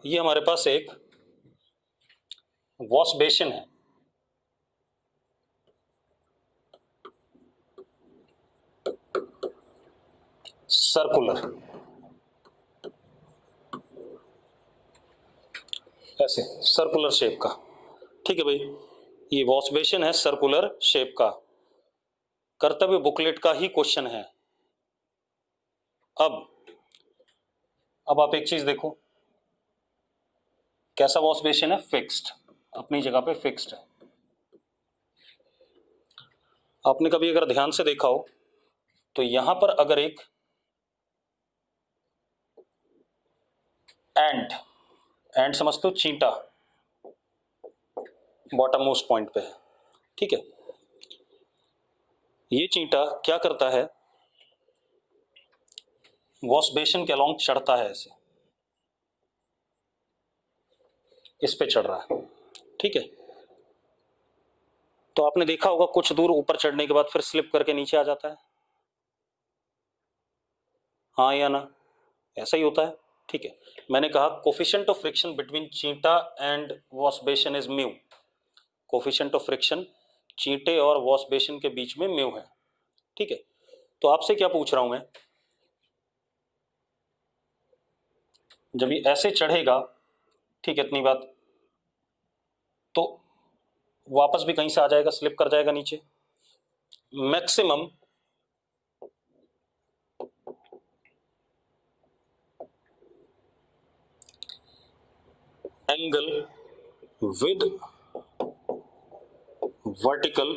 ये हमारे पास एक वॉश बेसिन है, सर्कुलर, ऐसे सर्कुलर शेप का। ठीक है भाई, ये वॉश बेसिन है सर्कुलर शेप का। कर्तव्य बुकलेट का ही क्वेश्चन है। अब आप एक चीज देखो, कैसा वॉश बेसिन है? फिक्स्ड, अपनी जगह पे फिक्स्ड है। आपने कभी अगर ध्यान से देखा हो तो यहां पर अगर एक एंट समझते हो, चींटा बॉटम मोस्ट पॉइंट पे है, ठीक है। ये चींटा क्या करता है, वॉश बेसिन के अलोंग चढ़ता है, ऐसे इस पे चढ़ रहा है, ठीक है। तो आपने देखा होगा कुछ दूर ऊपर चढ़ने के बाद फिर स्लिप करके नीचे आ जाता है, हाँ या ना? ऐसा ही होता है, ठीक है। मैंने कहा कोफिशिएंट ऑफ फ्रिक्शन बिटवीन चींटा and wash basin is mu. Coefficient of friction चींटे और वॉश बेसिन के बीच में म्यू है, ठीक है। तो आपसे क्या पूछ रहा हूं मैं, जब ये ऐसे चढ़ेगा, ठीक है, इतनी बात, तो वापस भी कहीं से आ जाएगा, स्लिप कर जाएगा नीचे। Maximum angle with vertical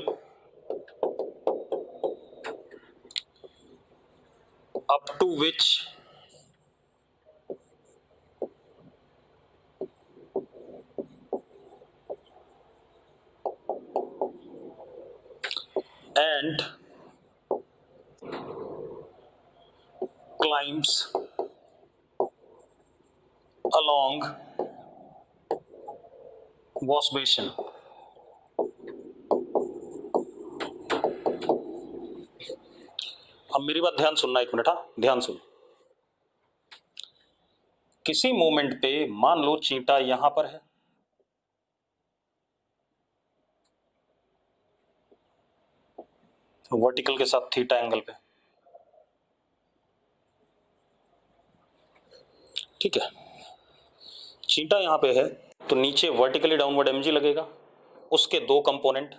up to which and climbs along wash basin। अब मेरी बात ध्यान सुनना, एक मिनट, हाँ ध्यान सुन। किसी मोमेंट पे मान लो चींटा यहां पर है, वर्टिकल के साथ थीटा एंगल पे, ठीक है। चींटा यहां पे है तो नीचे वर्टिकली डाउनवर्ड mg लगेगा, उसके दो कंपोनेंट,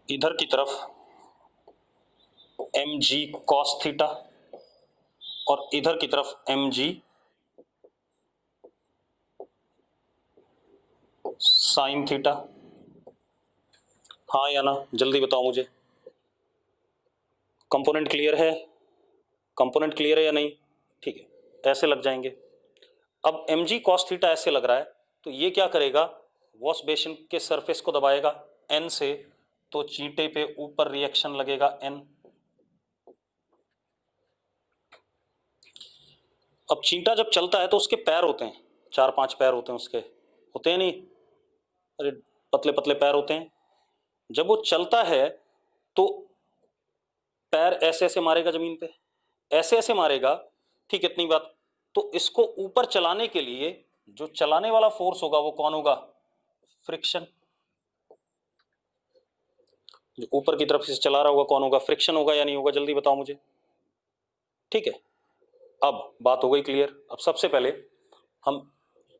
इधर की तरफ mg cos थीटा और इधर की तरफ mg साइन थीटा, हाँ या ना? जल्दी बताओ मुझे, कंपोनेंट क्लियर है? कंपोनेंट क्लियर है या नहीं? ठीक है, ऐसे लग जाएंगे। अब mg cos थीटा ऐसे लग रहा है, तो ये क्या करेगा, वॉश बेसिन के सरफेस को दबाएगा n से, तो चींटे पे ऊपर रिएक्शन लगेगा n। अब चींटा जब चलता है तो उसके पैर होते हैं, 4-5 पैर होते हैं उसके, होते हैं नहीं? अरे पतले पतले पैर होते हैं। जब वो चलता है तो पैर ऐसे ऐसे मारेगा जमीन पे, ऐसे ऐसे मारेगा, ठीक, इतनी बात। तो इसको ऊपर चलाने के लिए जो चलाने वाला फोर्स होगा वो कौन होगा? फ्रिक्शन। जो ऊपर की तरफ से चला रहा होगा कौन होगा? फ्रिक्शन होगा या नहीं होगा? जल्दी बताओ मुझे, ठीक है। अब बात हो गई क्लियर। अब सबसे पहले हम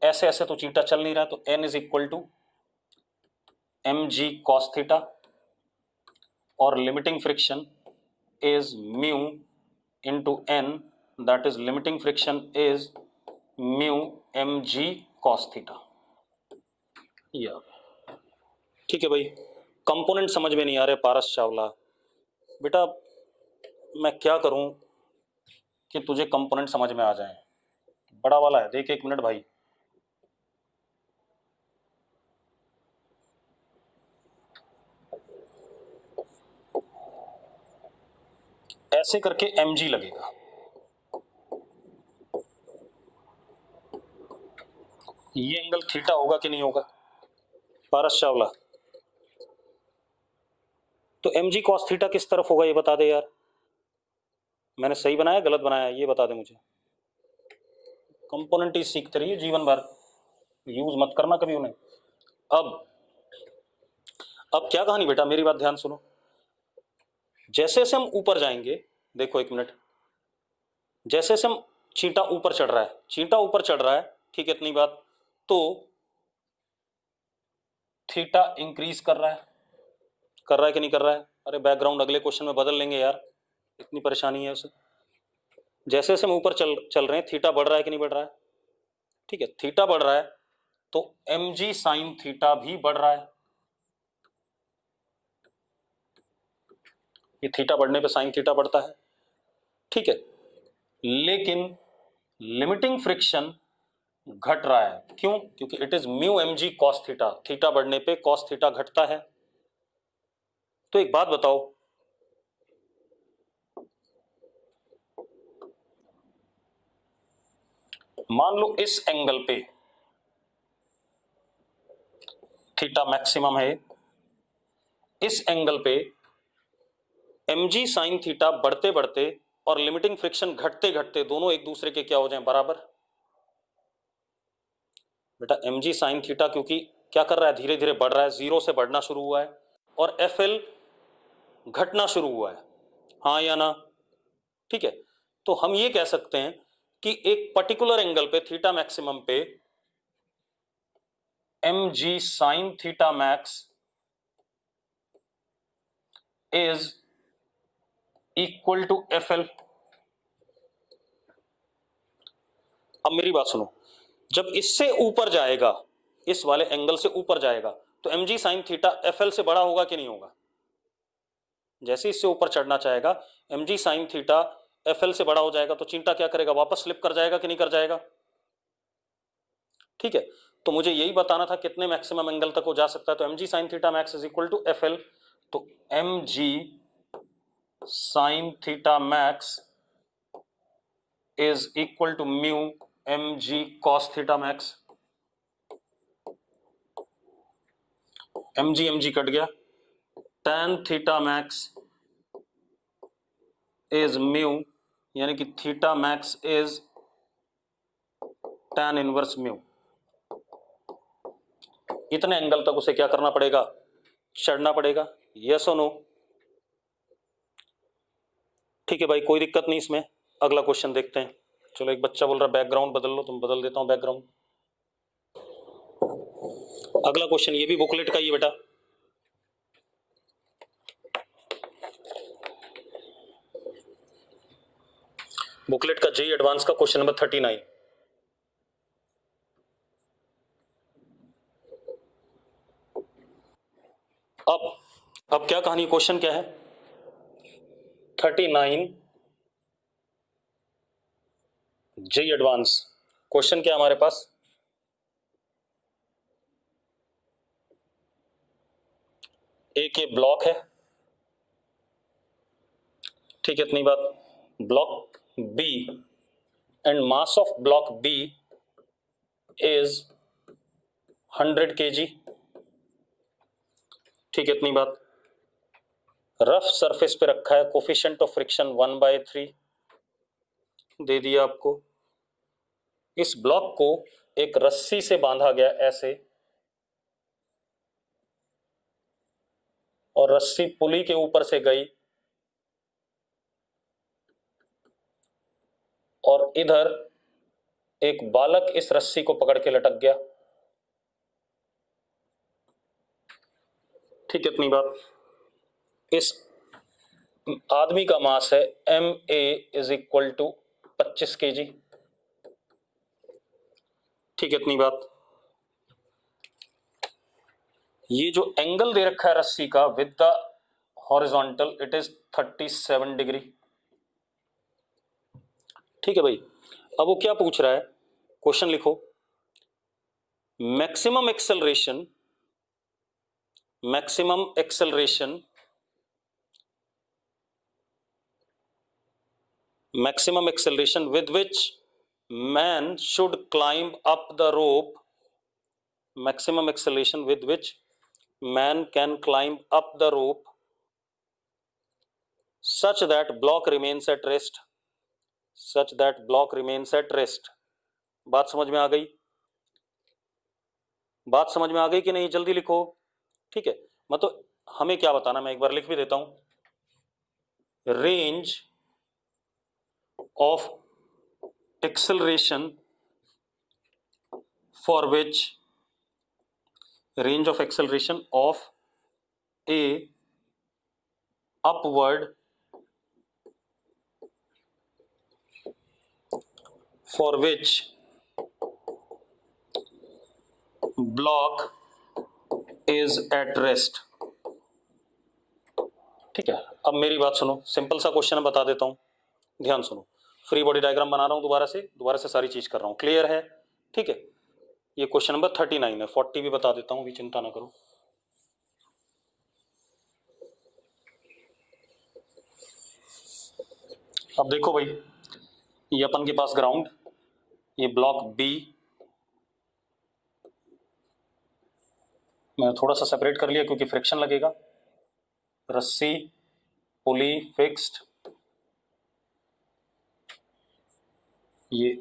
ऐसे ऐसे तो चींटा चल नहीं रहा, तो n is equal to mg cos theta और limiting friction is mu into n, that is limiting friction is mu mg cos theta। या ठीक है भाई, कंपोनेंट समझ में नहीं आ रहे पारस चावला, बेटा मैं क्या करूं कि तुझे कंपोनेंट समझ में आ जाए? बड़ा वाला है, देख 1 मिनट भाई। ऐसे करके mg लगेगा, ये एंगल थीटा होगा कि नहीं होगा पारस चावला? तो mg cos थीटा किस तरफ होगा ये बता दे यार। मैंने सही बनाया गलत बनाया ये बता दे मुझे। कंपोनेंट ही सीखते रहिए जीवन भर, यूज मत करना कभी उन्हें। अब क्या कहानी बेटा, मेरी बात ध्यान सुनो। जैसे जैसे हम ऊपर जाएंगे, देखो एक मिनट, जैसे जैसे हम चींटा ऊपर चढ़ रहा है, चींटा ऊपर चढ़ रहा है, ठीक है इतनी बात, तो थीटा इंक्रीज कर रहा है कि नहीं कर रहा है? अरे बैकग्राउंड अगले क्वेश्चन में बदल लेंगे यार, इतनी परेशानी है उसे। जैसे जैसे हम ऊपर चल रहे हैं, थीटा बढ़ रहा है कि नहीं बढ़ रहा है? ठीक है, थीटा बढ़ रहा है तो mg साइन थीटा भी बढ़ रहा है। ये थीटा बढ़ने पे साइन थीटा बढ़ता है, ठीक है। लेकिन लिमिटिंग फ्रिक्शन घट रहा है, क्यों? क्योंकि it is mu mg cos theta, theta बढ़ने पे cos थीटा घटता है। तो एक बात बताओ, मान लो इस एंगल पे थीटा मैक्सिमम है, इस एंगल पे mg साइन थीटा बढ़ते बढ़ते और लिमिटिंग फ्रिक्शन घटते घटते दोनों एक दूसरे के क्या हो जाएं? बराबर। बेटा mg साइन थीटा क्योंकि क्या कर रहा है, धीरे धीरे बढ़ रहा है, जीरो से बढ़ना शुरू हुआ है, और fl घटना शुरू हुआ है, हाँ या ना? ठीक है, तो हम ये कह सकते हैं कि एक पर्टिकुलर एंगल पे थीटा मैक्सिमम पे mg sine theta max is equal to fl। अब मेरी बात सुनो, जब इससे ऊपर जाएगा, इस वाले एंगल से ऊपर जाएगा, तो mg साइन थीटा fl से बड़ा होगा कि नहीं होगा? जैसे इससे ऊपर चढ़ना चाहेगा, mg साइन थीटा fl से बड़ा हो जाएगा, तो चिंता क्या करेगा, वापस स्लिप कर जाएगा कि नहीं कर जाएगा? ठीक है, तो मुझे यही बताना था कितने मैक्सिमम एंगल तक वो जा सकता है। तो mg sine theta max is equal to fl, तो mg sine theta max is equal to mu mg cos theta max. mg cut गया, tan theta max is mu, यानी कि theta max is tan inverse mu. इतने angle तक उसे क्या करना पड़ेगा, चढ़ना पड़ेगा, यस और नो? ठीक है भाई, कोई दिक्कत नहीं इसमें। अगला क्वेश्चन देखते हैं। चलो, एक बच्चा बोल रहा बैकग्राउंड बदल लो, तुम बदल देता हूं बैकग्राउंड। अगला क्वेश्चन ये भी बुकलेट का ही है बेटा। बुकलेट का जेई एडवांस का क्वेश्चन नंबर 39। अब क्या कहानी, क्वेश्चन क्या है? 39 जेई एडवांस। क्वेश्चन क्या है हमारे पास? एक ये ब्लॉक है, ठीक है इतनी बात, block B and mass of block B is 100 kg, ठीक है इतनी बात। रफ सरफेस पे रखा है, कोफिशिएंट ऑफ फ्रिक्शन 1/3 दे दिया आपको। इस ब्लॉक को एक रस्सी से बांधा गया ऐसे, और रस्सी पुली के ऊपर से गई और इधर एक बालक इस रस्सी को पकड़ के लटक गया, ठीक है इतनी बात। इस आदमी का मास है ma is equal to 25 kg, ठीक है इतनी बात। ये जो एंगल दे रखा है रस्सी का with the horizontal, it is 37 degree, ठीक है भाई। अब वो क्या पूछ रहा है, क्वेश्चन लिखो। Maximum acceleration with which man should climb up the rope, maximum acceleration with which man can climb up the rope such that block remains at rest, such that block remains at rest. बात समझ में आ गई? बात समझ में आ गई कि नहीं? जल्दी लिखो। ठीक है, मतलब हमें क्या बताना, मैं एक बार लिख भी देता हूं। Range of acceleration for which range of acceleration of a upward for which block is at rest। ठीक है, अब मेरी बात सुनो, सिंपल सा क्वेश्चन बता देता हूं, ध्यान सुनो। फ्री बॉडी डायग्राम बना रहा हूं, दोबारा से सारी चीज कर रहा हूं, क्लियर है? ठीक है, ये क्वेश्चन नंबर 39 है, 40 भी बता देता हूं, भी चिंता ना करो। अब देखो भाई, ये अपन के पास ग्राउंड, ये ब्लॉक बी, मैं थोड़ा सा सेपरेट कर लिया क्योंकि फ्रिक्शन लगेगा। रस्सी, पुली, फिक्स्ड, ये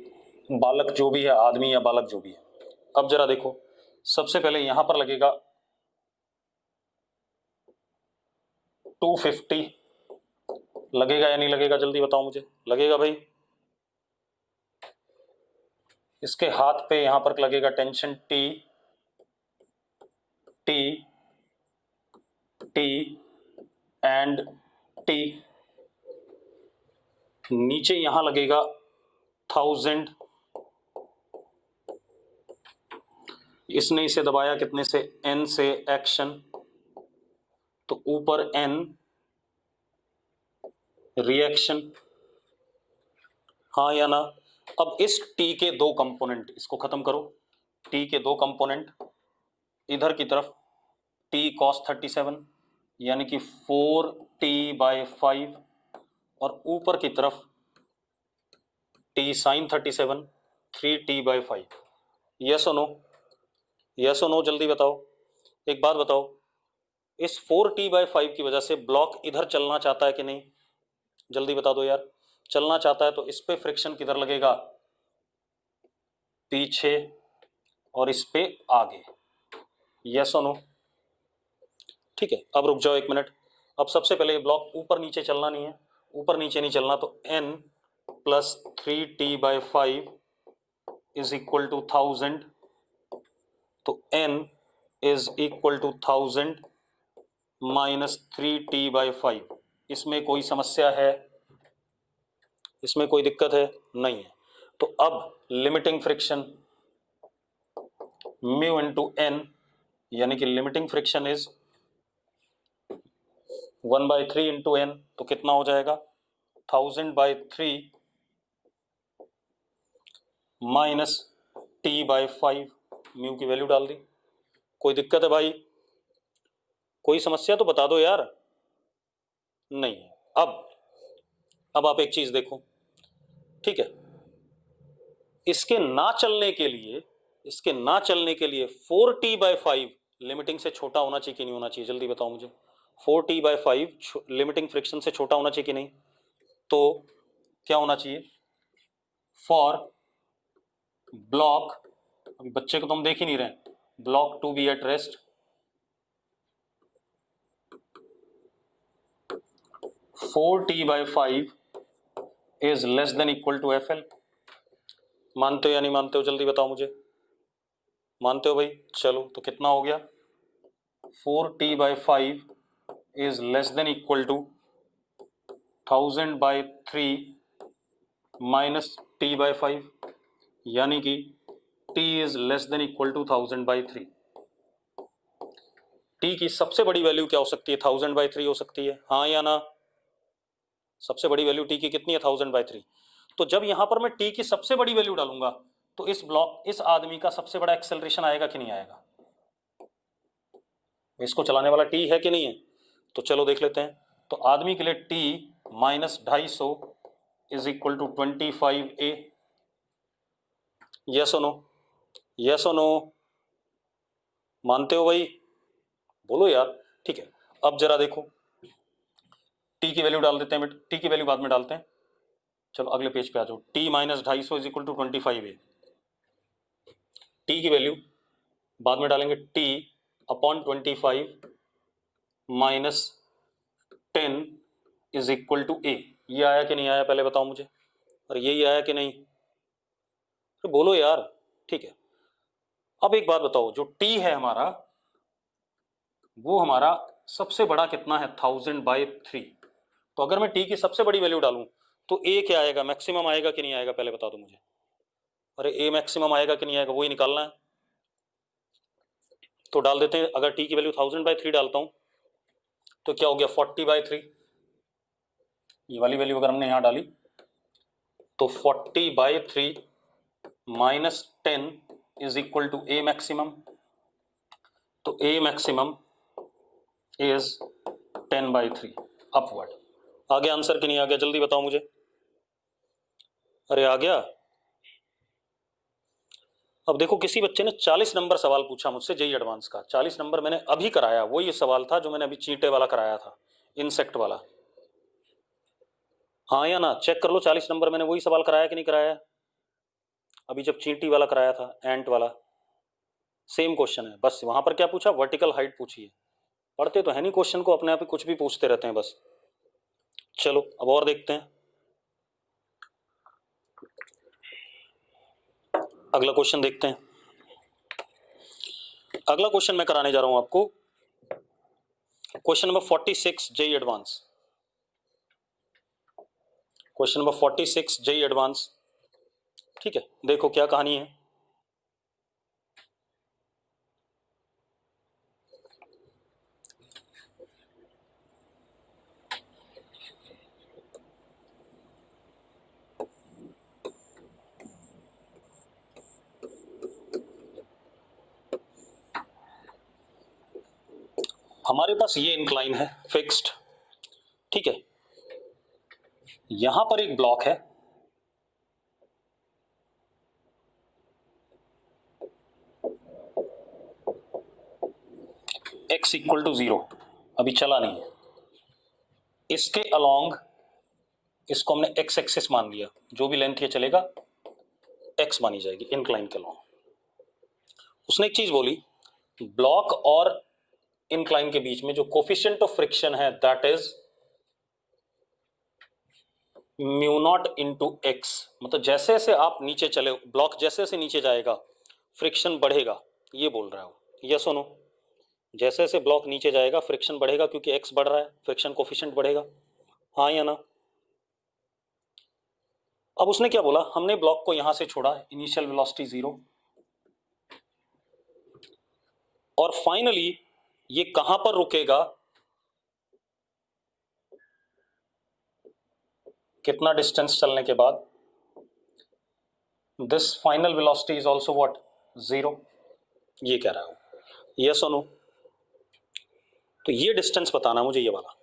बालक जो भी है, आदमी या बालक जो भी है। अब जरा देखो, सबसे पहले यहां पर लगेगा 250, लगेगा या नहीं लगेगा? जल्दी बताओ मुझे। लगेगा भाई। इसके हाथ पे यहां पर लगेगा tension T, T, T and T. नीचे यहां लगेगा 1000, इसने इसे दबाया कितने से? n से एक्शन, तो ऊपर n रिएक्शन, हाँ या ना? अब इस t के दो कंपोनेंट, इसको खत्म करो। t के दो कंपोनेंट, इधर की तरफ t cos 37 यानी कि 4t/5, और ऊपर की तरफ t sin 37 3t/5। यस और नो? यस और नो? जल्दी बताओ। एक बात बताओ, इस 4t/5 की वजह से ब्लॉक इधर चलना चाहता है कि नहीं? जल्दी बता दो यार। चलना चाहता है तो इस पे फ्रिक्शन किधर लगेगा? पीछे, और इस पे आगे। यस और नो? ठीक है, अब रुक जाओ एक मिनट। अब सबसे पहले ये ब्लॉक ऊपर नीचे चलना नहीं है, ऊपर नीचे नहीं चलना, तो n plus 3t/5 is equal to 1000, तो n is equal to 1000 minus 3t/5। इसमें कोई समस्या है? इसमें कोई दिक्कत है? नहीं है। तो अब limiting friction mu into n, यानी कि limiting friction is 1/3 into n, तो कितना हो जाएगा? 1000/3 माइनस t/5, म्यू की वैल्यू डाल दी। कोई दिक्कत है भाई? कोई समस्या तो बता दो यार। नहीं है। अब आप एक चीज देखो, ठीक है, इसके ना चलने के लिए, 4t/5 लिमिटिंग से छोटा होना चाहिए कि नहीं होना चाहिए? जल्दी बताओ मुझे। 4t/5 लिमिटिंग फ्रिक्शन से छोटा होना चाहिए कि नहीं? तो क्या होना चाहिए? फॉर ब्लॉक, अभी बच्चे को तुम देख ही नहीं रहे, block to be at rest, 4t/5 is less than equal to FL। मानते हो या नहीं मानते हो? जल्दी बताओ मुझे। मानते हो भाई? चलो, तो कितना हो गया? 4t/5 is less than equal to 1000/3 minus t/5, यानी कि t is less than equal to 1000/3। t की सबसे बड़ी वैल्यू क्या हो सकती है? 1000/3 हो सकती है, हाँ या ना? सबसे बड़ी वैल्यू t की कितनी है? 1000/3। तो जब यहां पर मैं t की सबसे बड़ी वैल्यू डालूंगा तो इस आदमी का सबसे बड़ा एक्सेलरेशन आएगा कि नहीं आएगा? इसको चलाने वाला t है कि नहीं है? तो चलो देख लेते हैं। तो आदमी के लिए t minus 250 is equal to 25a। Yes और नो? यस और नो? मानते हो भाई? बोलो यार। ठीक है, अब जरा देखो, t की वैल्यू डाल देते हैं, t की वैल्यू बाद में डालते हैं। चलो अगले पेज पे आ जाओ। t minus 250 is equal to 25 है। t की वैल्यू बाद में डालेंगे, t upon 25 minus 10 is equal to a। ये आया कि नहीं आया पहले बताओ मुझे, और यही आया कि नहीं, तो बोलो यार। ठीक है, अब एक बात बताओ, जो t है हमारा वो हमारा सबसे बड़ा कितना है, 1000/3। तो अगर मैं t की सबसे बड़ी वैल्यू डालूं तो a क्या आएगा, मैक्सिमम आएगा कि नहीं आएगा पहले बता दो मुझे। अरे a मैक्सिमम आएगा कि नहीं आएगा, वही निकालना है। तो डाल देते हैं, अगर t की वैल्यू 1000/3 डालता हूं तो क्या हो गया, 40/3। ये वाली वैल्यू अगर हमने यहां डाली तो 40/3 minus 10 is equal to a maximum. तो a मैक्सिमम इज 10/3 अपवर्ड। आ गया आंसर कि नहीं आ गया, जल्दी बताओ मुझे। अरे आ गया। अब देखो, किसी बच्चे ने 40 नंबर सवाल पूछा मुझसे जेईई एडवांस का। 40 नंबर मैंने अभी कराया, वही सवाल था जो मैंने अभी चींटे वाला कराया था, इंसेक्ट वाला। हाँ या ना, चेक कर लो, 40 नंबर मैंने वही सवाल कराया कि नहीं कराया। अभी जब चींटी वाला कराया था, एंट वाला, सेम क्वेश्चन है, बस वहां पर क्या पूछा, वर्टिकल हाइट पूछी है। पढ़ते तो है नहीं क्वेश्चन को, अपने आप ही कुछ भी पूछते रहते हैं बस। चलो अब और देखते हैं, अगला क्वेश्चन देखते हैं। अगला क्वेश्चन मैं कराने जा रहा हूं आपको, question number 46 JEE advance. Question number 46 JEE advance. ठीक है, देखो क्या कहानी है। हमारे पास ये इंक्लाइन है फिक्स्ड, ठीक है। यहां पर एक ब्लॉक है, x इक्वल टू 0, अभी चला नहीं है। इसके अलोंग, इसको हमने x एक्सिस मान लिया, जो भी लेंथ ये चलेगा x मानी जाएगी इंक्लाइन के अलोंग। उसने एक चीज बोली, ब्लॉक और इंक्लाइन के बीच में जो कोफिशिएंट ऑफ फ्रिक्शन है that is mu naught into x. मतलब जैसे जैसे आप नीचे चले, ब्लॉक जैसे जैसे नीचे जाएगा फ्रिक्शन बढ़ेगा, ये बोल रहा है। यस और नो, जैसे जैसे ब्लॉक नीचे जाएगा फ्रिक्शन बढ़ेगा क्योंकि एक्स बढ़ रहा है, फ्रिक्शन कोफिशिएंट बढ़ेगा, हाँ या ना। अब उसने क्या बोला, हमने ब्लॉक को यहां से छोड़ा, इनिशियल वेलोसिटी 0, और फाइनली ये कहां पर रुकेगा, कितना डिस्टेंस चलने के बाद, this final velocity is also what, 0, ये कह रहा है। यस और नो, तो ये डिस्टेंस बताना मुझे, ये वाला।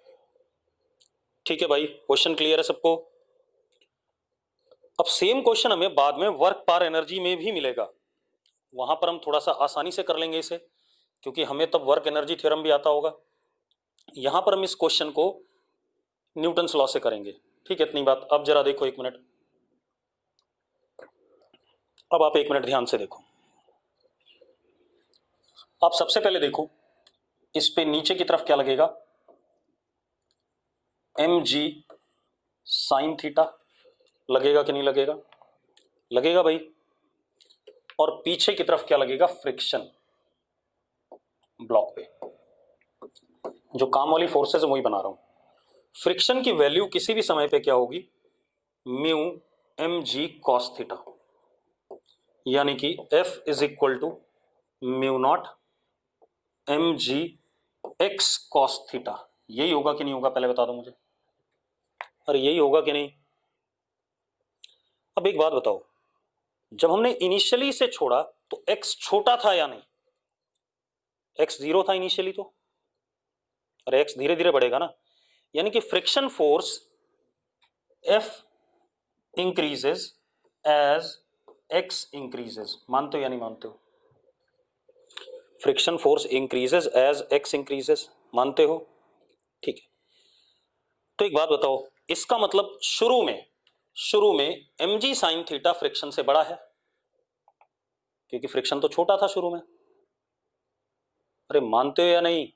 ठीक है भाई, क्वेश्चन क्लियर है सबको। अब सेम क्वेश्चन हमें बाद में वर्क पर एनर्जी में भी मिलेगा, वहां पर हम थोड़ा सा आसानी से कर लेंगे इसे, क्योंकि हमें तब वर्क एनर्जी थ्योरम भी आता होगा। यहां पर हम इस क्वेश्चन को न्यूटन्स लॉ से करेंगे, ठीक है, इतनी बात। अब जरा देखो एक मिनट, अब आप एक मिनट ध्यान से देखो। आप सबसे पहले देखो, इस पे नीचे की तरफ क्या लगेगा, mg साइन थीटा, लगेगा कि नहीं लगेगा, लगेगा भाई। और पीछे की तरफ क्या लगेगा, फ्रिक्शन ब्लॉक पे। जो काम वाली फोर्सेस है वही बना रहा हूं। फ्रिक्शन की वैल्यू किसी भी समय पे क्या होगी, म्यू mg कॉस थीटा, यानी कि F is equal to mu naught mg x cos theta. यही होगा कि नहीं होगा पहले बता दो मुझे, अरे यही होगा कि नहीं। अब एक बात बताओ, जब हमने इनिशियली से छोड़ा तो x छोटा था या नहीं, x 0 था इनिशियली तो, अरे x धीरे धीरे बढ़ेगा ना, यानी कि friction force F increases as x increases. मानते हो या नहीं मानते हो, friction force increases as x increases, मानते हो, ठीक है। तो एक बात बताओ, इसका मतलब शुरू में शुरू में mg साइन थीटा फ्रिक्शन से बड़ा है, क्योंकि फ्रिक्शन तो छोटा था शुरू में। अरे मानते हो या नहीं,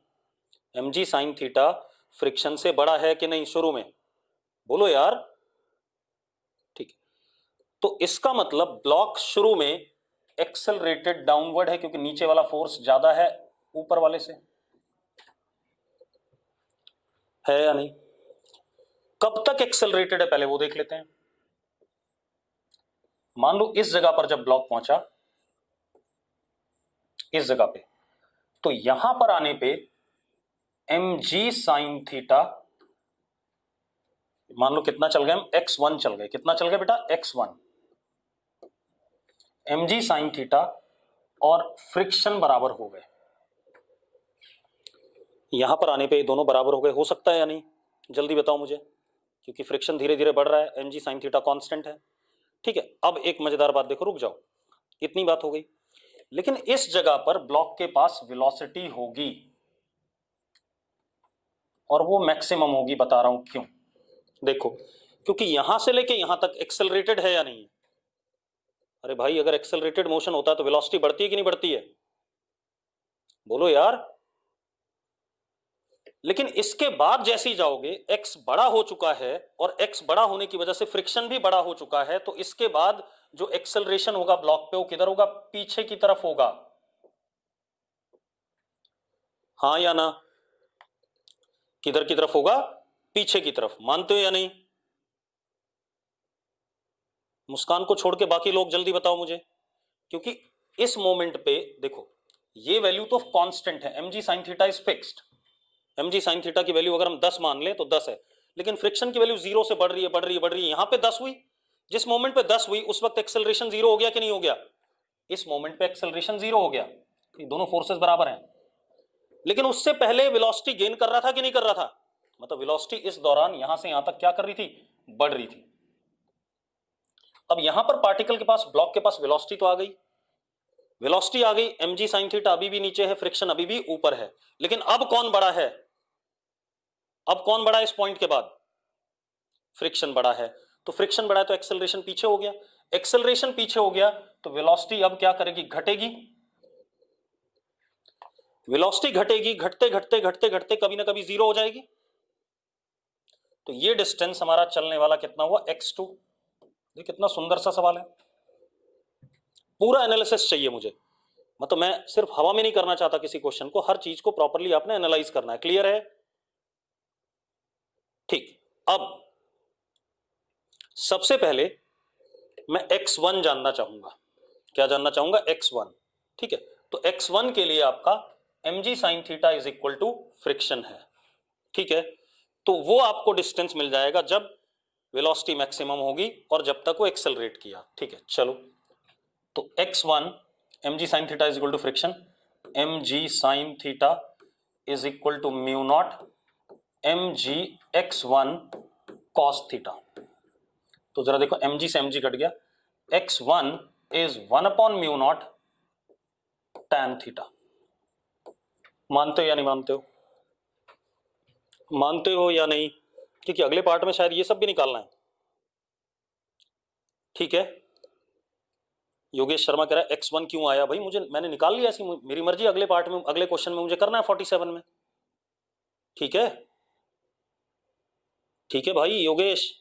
mg साइन थीटा फ्रिक्शन से बड़ा है कि नहीं शुरू में, बोलो यार। ठीक है, तो इसका मतलब ब्लॉक शुरू में एक्सेलरेटेड डाउनवर्ड है, क्योंकि नीचे वाला फोर्स ज्यादा है ऊपर वाले से, है या नहीं? कब तक एक्सेलरेटेड है पहले वो देख लेते हैं। मान लो इस जगह पर जब ब्लॉक पहुंचा, इस जगह पे, तो यहां पर आने पे mg साइन थीटा, मान लो कितना चल गए हम, x1 चल गए। कितना चल गए बेटा, x1, mg साइन थीटा और फ्रिक्शन बराबर हो गए। यहां पर आने पे दोनों बराबर हो गए, हो सकता है या नहीं, जल्दी बताओ मुझे, क्योंकि फ्रिक्शन धीरे धीरे बढ़ रहा है, mg साइन थीटा कांस्टेंट है। ठीक है, अब एक मजेदार बात देखो, रुक जाओ, इतनी बात हो गई, लेकिन इस जगह पर ब्लॉक के पास वेलोसिटी होगी और वो मैक्सिमम होगी, बता रहा हूं क्यों। देखो, क्योंकि यहां से लेके यहां तक एक्सेलरेटेड है या नहीं है? अरे भाई, अगर एक्सेलरेटेड मोशन होता है तो वेलोसिटी बढ़ती है कि नहीं बढ़ती है, बोलो यार। लेकिन इसके बाद जैसे ही जाओगे, x बड़ा हो चुका है और x बड़ा होने की वजह से फ्रिक्शन भी बड़ा हो चुका है, तो इसके बाद जो एक्सेलरेशन होगा ब्लॉक पे वो किधर होगा, पीछे की तरफ होगा, हाँ या ना? किधर की तरफ होगा, पीछे की तरफ, मानते हो या नहीं? मुस्कान को छोड़ के बाकी लोग जल्दी बताओ मुझे, क्योंकि इस मोमेंट पे देखो, ये वैल्यू तो कांस्टेंट है, mg sin theta is fixed. mg sin theta की वैल्यू अगर हम 10 मान लें तो 10 है, लेकिन फ्रिक्शन की वैल्यू 0 से बढ़ रही है, बढ़ रही है, बढ़ रही है, यहां पे 10 हुई। जिस मोमेंट पे 10 हुई उस वक्त एक्सेलरेशन 0 हो गया कि नहीं हो गया? इस मोमेंट पे एक्सेलरेशन 0 हो गया, ये दोनों फोर्सेस बराबर हैं। लेकिन उससे पहले वेलोसिटी गेन कर रहा था कि नहीं कर रहा था? मतलब वेलोसिटी इस दौरान यहां से यहां तक क्या कर रही थी, बढ़ रही थी। अब यहां पर पार्टिकल के पास, ब्लॉक के पास वेलोसिटी तो आ गई, वेलोसिटी आ गई, mg sin थीटा अभी भी नीचे है, फ्रिक्शन अभी भी ऊपर है, लेकिन अब कौन बड़ा है? अब कौन बड़ा है इस पॉइंट के बाद? फ्रिक्शन बड़ा है। तो फ्रिक्शन बड़ा है तो एक्सेलरेशन पीछे हो गया, एक्सेलरेशन पीछे हो गया तो वेलोसिटी अब क्या करेगी, घटेगी। वेलोसिटी घटेगी, घटते घटते घटते घटते कभी ना कभी 0 हो जाएगी। तो ये डिस्टेंस हमारा चलने वाला कितना हुआ, x2। ये कितना सुंदर सा सवाल है, पूरा एनालिसिस चाहिए मुझे, मतलब मैं सिर्फ हवा में नहीं करना चाहता किसी क्वेश्चन को, हर चीज को प्रॉपर्ली आपने एनालाइज करना है। क्लियर है? ठीक, अब सबसे पहले मैं x1 जानना चाहूंगा। क्या जानना चाहूंगा, x1। ठीक है, तो x1 के लिए आपका mg sin theta is equal to friction है। ठीक है, तो वो आपको डिस्टेंस मिल जाएगा जब वेलोसिटी मैक्सिमम होगी और जब तक वो एक्सेलरेट किया। ठीक है, चलो, तो x1 mg sin theta is equal to friction, mg sin theta is equal to mu naught mg x1 cos theta. तो जरा देखो, mg से mg कट गया, x1 is 1 upon mu naught tan theta. मानते हो या नहीं मानते हो, मानते हो या नहीं? क्योंकि अगले पार्ट में शायद ये सब भी निकालना है। ठीक है, योगेश शर्मा कह रहा है x1 क्यों आया, भाई मुझे, मैंने निकाल लिया, ऐसी मेरी मर्जी, अगले पार्ट में, अगले क्वेश्चन में मुझे करना है 47 में। ठीक है, ठीक है भाई योगेश।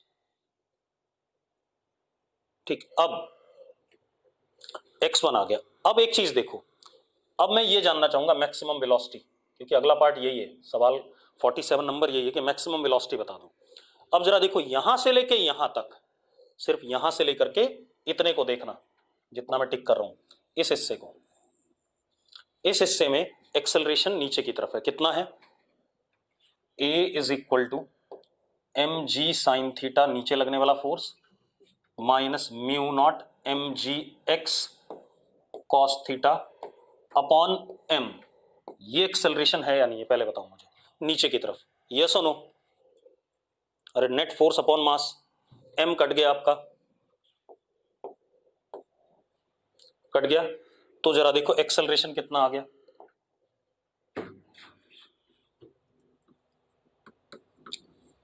ठीक, अब x1 आ गया। अब एक चीज देखो, अब मैं ये जानना चाहूंगा मैक्सिमम वेलोसिटी, क्योंकि अगला पार्ट यही है, सवाल 47 नंबर यही है कि मैक्सिमम वेलोसिटी बता दो। अब जरा देखो, यहां से लेके यहां तक, सिर्फ यहां से लेकर के इतने को देखना, जितना मैं टिक कर रहा हूं, इस हिस्से को, इस हिस्से में एक्सेलरेशन नीचे की तरफ है, कितना है, a is equal to mg sine theta, नीचे लगने वाला force, minus mu naught mg x cos theta upon m। ये एक्सेलरेशन है या नहीं है पहले बताओ मुझे, नीचे की तरफ, यस और नो? अरे net force upon mass, m cut गया आपका, कट गया, तो जरा देखो एक्सेलरेशन कितना आ गया,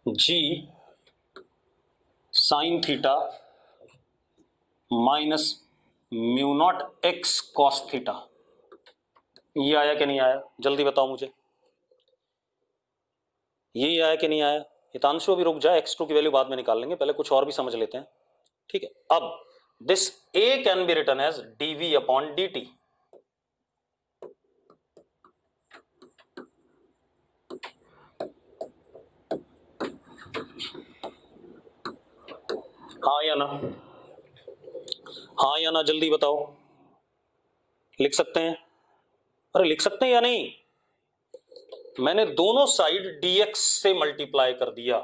g sine theta minus mu not x cos theta. ये आया कि नहीं आया, जल्दी बताओ मुझे, यही आया कि नहीं आया? हितांशु अभी रुक जाए, x2 की वैल्यू बाद में निकाल लेंगे, पहले कुछ और भी समझ लेते हैं, ठीक है। अब this a can be written as dv upon dt। हाँ या ना, हाँ या ना, जल्दी बताओ, लिख सकते हैं? अरे लिख सकते हैं या नहीं? मैंने दोनों साइड dx से मल्टीप्लाई कर दिया।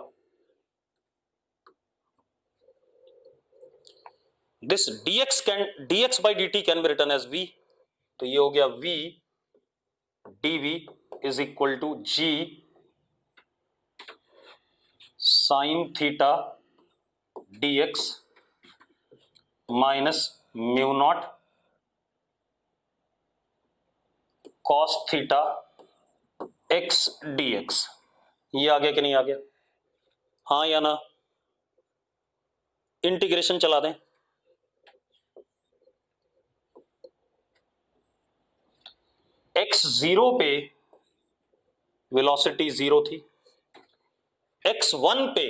This dx by dt can be written as v, तो ये हो गया v dv is equal to g sine theta dx minus mu naught cos theta x dx। ये आ गया कि नहीं आ गया? हाँ या ना? इंटीग्रेशन चला दें। x0 पे वेलोसिटी 0 थी, x1 पे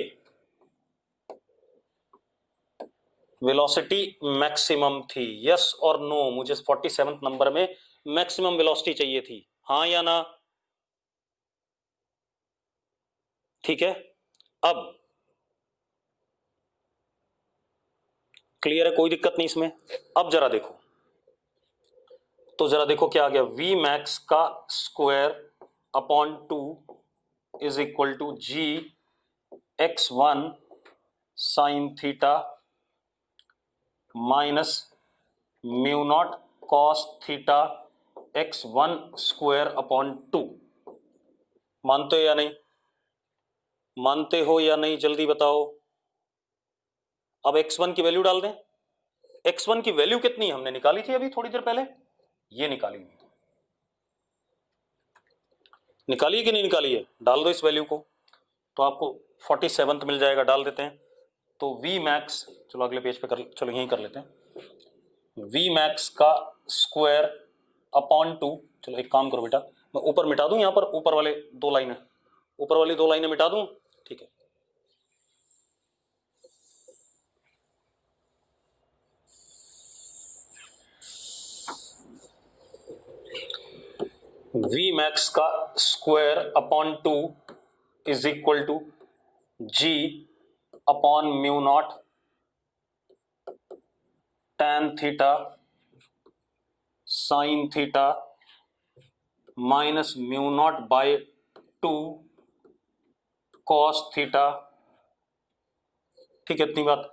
वेलोसिटी मैक्सिमम थी। यस और नो? मुझे 47 नंबर में मैक्सिमम वेलोसिटी चाहिए थी, हाँ या ना? ठीक है, अब क्लियर है, कोई दिक्कत नहीं इसमें। अब जरा देखो, तो जरा देखो क्या आ गया, v मैक्स का square upon 2 is equal to g x1 sine theta minus mu naught cos theta x1 square upon 2। मानते हो या नहीं? मानते हो या नहीं, जल्दी बताओ। अब x1 की वैल्यू डाल दें। x1 की वैल्यू कितनी हमने निकाली थी अभी थोड़ी देर पहले? ये निकाली नहीं, निकाली कि नहीं निकाली है? डाल दो इस वैल्यू को, तो आपको 47 मिल जाएगा, डाल देते हैं। तो v मैक्स, चलो अगले पेज पे कर, चलो यहीं कर लेते हैं। v मैक्स का स्क्वायर अपॉन 2, चलो एक काम करो बेटा, मैं ऊपर मिटा दूं, यहां पर ऊपर वाले 2 लाइनें, ऊपर वाली 2 लाइनें मिटा दूं, ठीक है। v मैक्स का square upon 2 is equal to g upon mu naught tan theta sine theta minus mu naught by 2 cos theta. ठीक है, इतनी बात।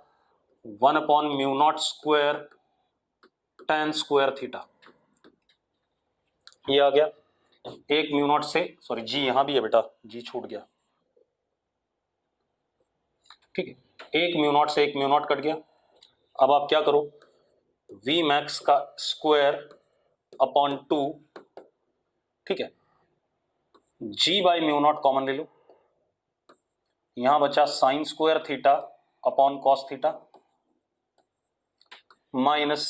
1 upon mu naught square tan square theta, ये आ गया। एक म्यू नॉट से, सॉरी जी यहां भी है बेटा, जी छूट गया, ठीक है। एक म्यू नॉट से एक म्यू नॉट कट गया। अब आप क्या करो, v मैक्स का स्क्वायर अपॉन 2, ठीक है, g by mu naught common ले लो, यहां बचा sine square theta upon cos theta minus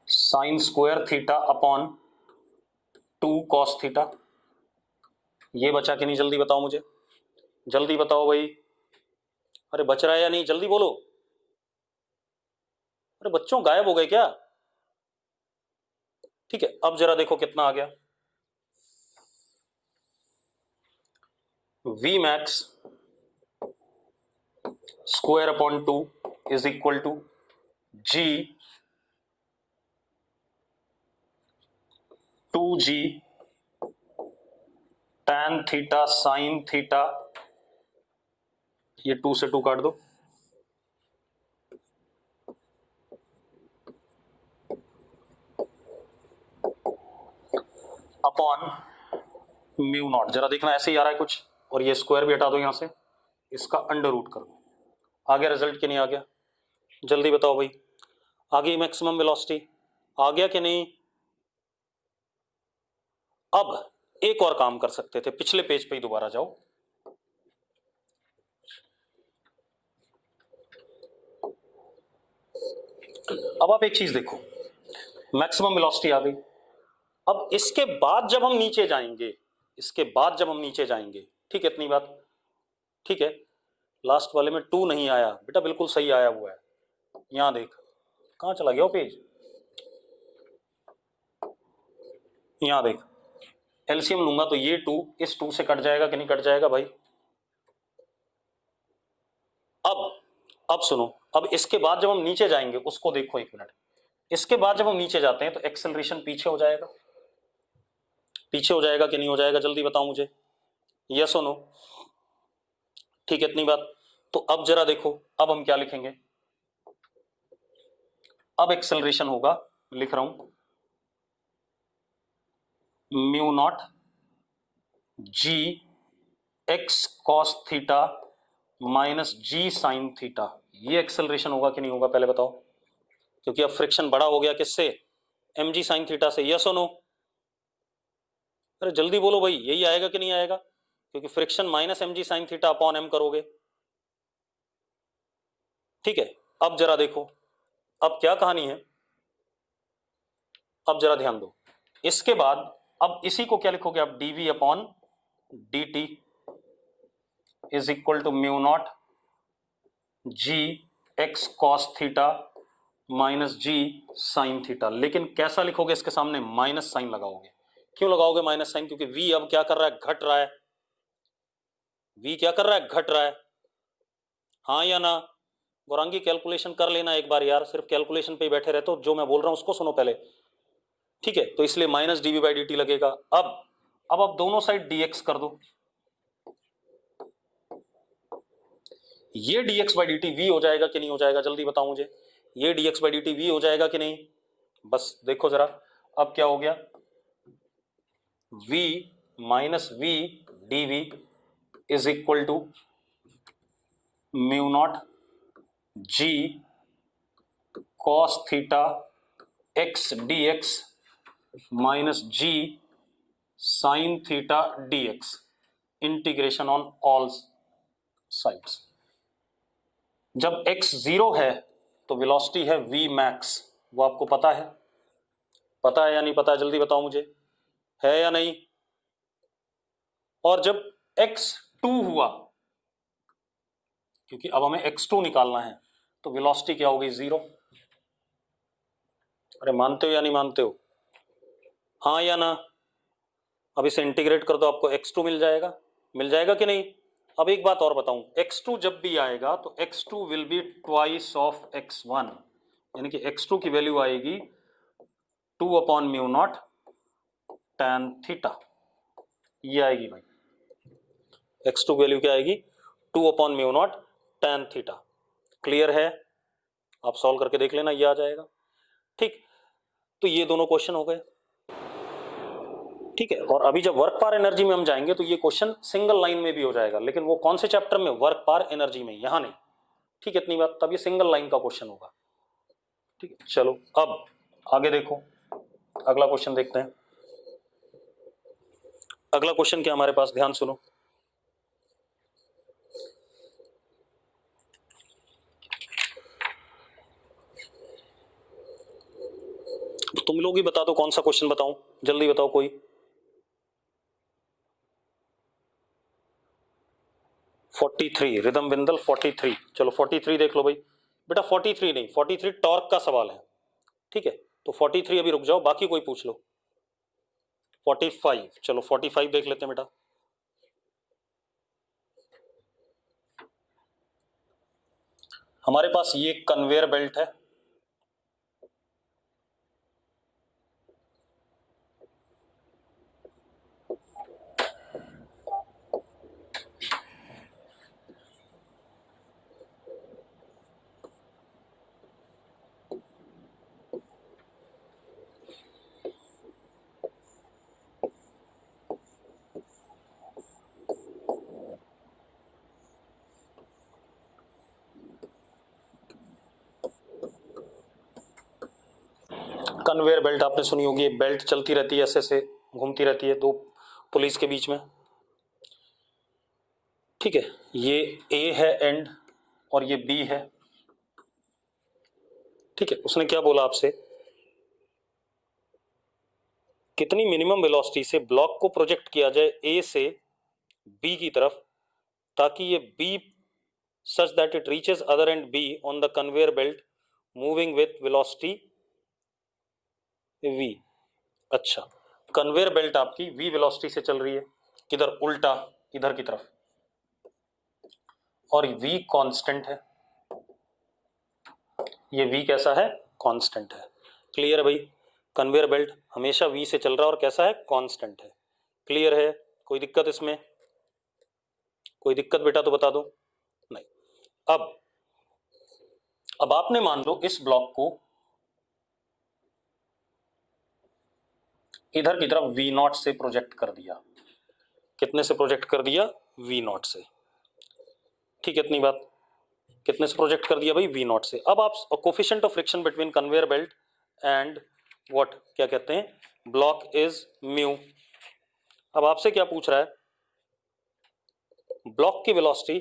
sine square theta upon 2 cos theta. ये बचा कि नहीं, जल्दी बताओ मुझे, जल्दी बताओ भाई। अरे बच रहा है या नहीं, जल्दी बोलो। अरे बच्चों गायब हो गए क्या? ठीक है, अब जरा देखो कितना आ गया। v max square upon 2 is equal to g 2g tan theta sine theta, ये 2 से 2 काट दो, अपॉन म्यू नॉट। जरा देखना ऐसे ही आ रहा है कुछ, और ये स्क्वायर भी हटा दो यहां से, इसका अंडर रूट कर दो। आ गया रिजल्ट कि नहीं आ गया? जल्दी बताओ भाई, आ गई मैक्सिमम वेलोसिटी? आ गया कि नहीं? अब एक और काम कर सकते थे, पिछले पेज पे ही दोबारा जाओ। अब आप एक चीज देखो, मैक्सिमम वेलोसिटी आ गई। अब इसके बाद जब हम नीचे जाएंगे, इसके बाद जब हम नीचे जाएंगे, ठीक है, इतनी बात ठीक है। लास्ट वाले में 2 नहीं आया बेटा, बिल्कुल सही आया हुआ है। यहां देख, कहां चला गया वो पेज, यहां देख, एलसीएम लूंगा तो ये 2 इस 2 से कट जाएगा कि नहीं कट जाएगा भाई। अब सुनो, अब इसके बाद जब हम नीचे जाएंगे उसको देखो एक मिनट। इसके बाद जब हम नीचे जाते हैं तो एक्सेलरेशन पीछे हो जाएगा, पीछे हो जाएगा कि नहीं हो जाएगा, जल्दी बताओ मुझे, यस और नो। ठीक है, इतनी बात। तो अब जरा देखो, अब हम क्या लिखेंगे, अब एक्सेलरेशन होगा, लिख रहा हूं, mu naught g x cos theta minus g sine theta. ये एक्सेलरेशन होगा कि नहीं होगा पहले बताओ, क्योंकि अब फ्रिक्शन बड़ा हो गया किससे, एम जी साइन थीटा से, यस और नो। अरे जल्दी बोलो भाई, यही आएगा कि नहीं आएगा, क्योंकि friction minus m g sine theta upon m करोगे। ठीक है, अब जरा देखो, अब क्या कहानी है, अब जरा ध्यान दो। इसके बाद अब इसी को क्या लिखोगे आप, dv upon dt is equal to mu naught g x cos theta minus g sine theta. लेकिन कैसा लिखोगे, इसके सामने माइनस साइन लगाओगे। क्यों लगाओगे माइनस साइन, क्योंकि v अब क्या कर रहा है, घट रहा है। v क्या कर रहा है, घट रहा है, हाँ या ना। गौरांगी कैलकुलेशन कर लेना एक बार यार, सिर्फ कैलकुलेशन पे ही बैठे रहते हो, जो मैं बोल रहा हूं उसको सुनो पहले। ठीक है, तो इसलिए minus dv by d t लगेगा। अब आप दोनों साइड dx कर दो, ये dx by d T V हो जाएगा कि नहीं हो जाएगा, जल्दी बताओ मुझे, ये dx by d T V हो जाएगा कि नहीं। बस देखो जरा, अब क्या हो गया, v minus v d v is equal to mu naught g cos theta x d x minus g sine theta dx integration on all sides. जब x 0 है तो वेलोसिटी है v मैक्स, वो आपको पता है, पता है या नहीं पता है, जल्दी बताओ मुझे, है या नहीं। और जब x 2 हुआ, क्योंकि अब हमें x2 निकालना है, तो वेलोसिटी क्या होगी, 0। अरे मानते हो या नहीं मानते हो, हाँ या ना। अब इसे इंटीग्रेट कर दो, आपको x2 मिल जाएगा कि नहीं। अब एक बात और बताऊं, x2 जब भी आएगा तो x2 will be twice of x1, यानी कि x2 की वैल्यू आएगी 2 upon mu naught tan theta, ये आएगी भाई। x2 वैल्यू क्या आएगी, 2 upon mu naught tan theta. Clear है, आप सॉल्व करके देख लेना, ये आ जाएगा। ठीक, तो ये दोनों क्वेश्चन हो गए। ठीक है, और अभी जब वर्क पार एनर्जी में हम जाएंगे तो ये क्वेश्चन सिंगल लाइन में भी हो जाएगा, लेकिन वो कौन से चैप्टर में, वर्क पार एनर्जी में, यहां नहीं। ठीक है, इतनी बात, तब ये सिंगल लाइन का क्वेश्चन होगा। ठीक है, चलो अब आगे देखो, अगला क्वेश्चन देखते हैं। अगला क्वेश्चन क्या हमारे पास, ध्यान सुनो। तुम लोग ही बता दो कौन सा क्वेश्चन बताऊं, जल्दी बताओ कोई। फोर्टी थ्री, रिदम बिंदल 43, चलो 43 देख लो भाई। बेटा 43 नहीं, 43 टॉर्क का सवाल है। ठीक है, तो 43 अभी रुक जाओ, बाकी कोई पूछ लो। 45, चलो 45 देख लेते हैं बेटा। हमारे पास ये कन्वेयर बेल्ट है, कन्वेयर बेल्ट आपने सुनी होगी, बेल्ट चलती रहती है, ऐसे से घूमती रहती है, दो पुलिस के बीच में, ठीक है। ये ए है एंड और ये बी है, ठीक है। उसने क्या बोला आपसे, कितनी मिनिमम वेलोसिटी से ब्लॉक को प्रोजेक्ट किया जाए ए से बी की तरफ ताकि ये B such that it reaches other end B on the conveyor belt moving with velocity v। अच्छा, कन्वेयर बेल्ट आपकी v वेलोसिटी से चल रही है, किधर, उल्टा इधर की तरफ, और v कांस्टेंट है, ये v कैसा है, कांस्टेंट है। क्लियर है भाई, कन्वेयर बेल्ट हमेशा v से चल रहा है और कैसा है, कांस्टेंट है। क्लियर है, कोई दिक्कत इसमें, कोई दिक्कत बेटा तो बता दो, नहीं। अब आपने मान लो इस ब्लॉक को इधर की तरफ v नॉट से प्रोजेक्ट कर दिया, कितने से प्रोजेक्ट कर दिया, v नॉट से, ठीक है। इतनी बात, कितने से प्रोजेक्ट कर दिया भाई, v नॉट से। अब आप coefficient of friction between conveyor belt and what, क्या कहते हैं, ब्लॉक इज म्यू। अब आपसे क्या पूछ रहा है, ब्लॉक की वेलोसिटी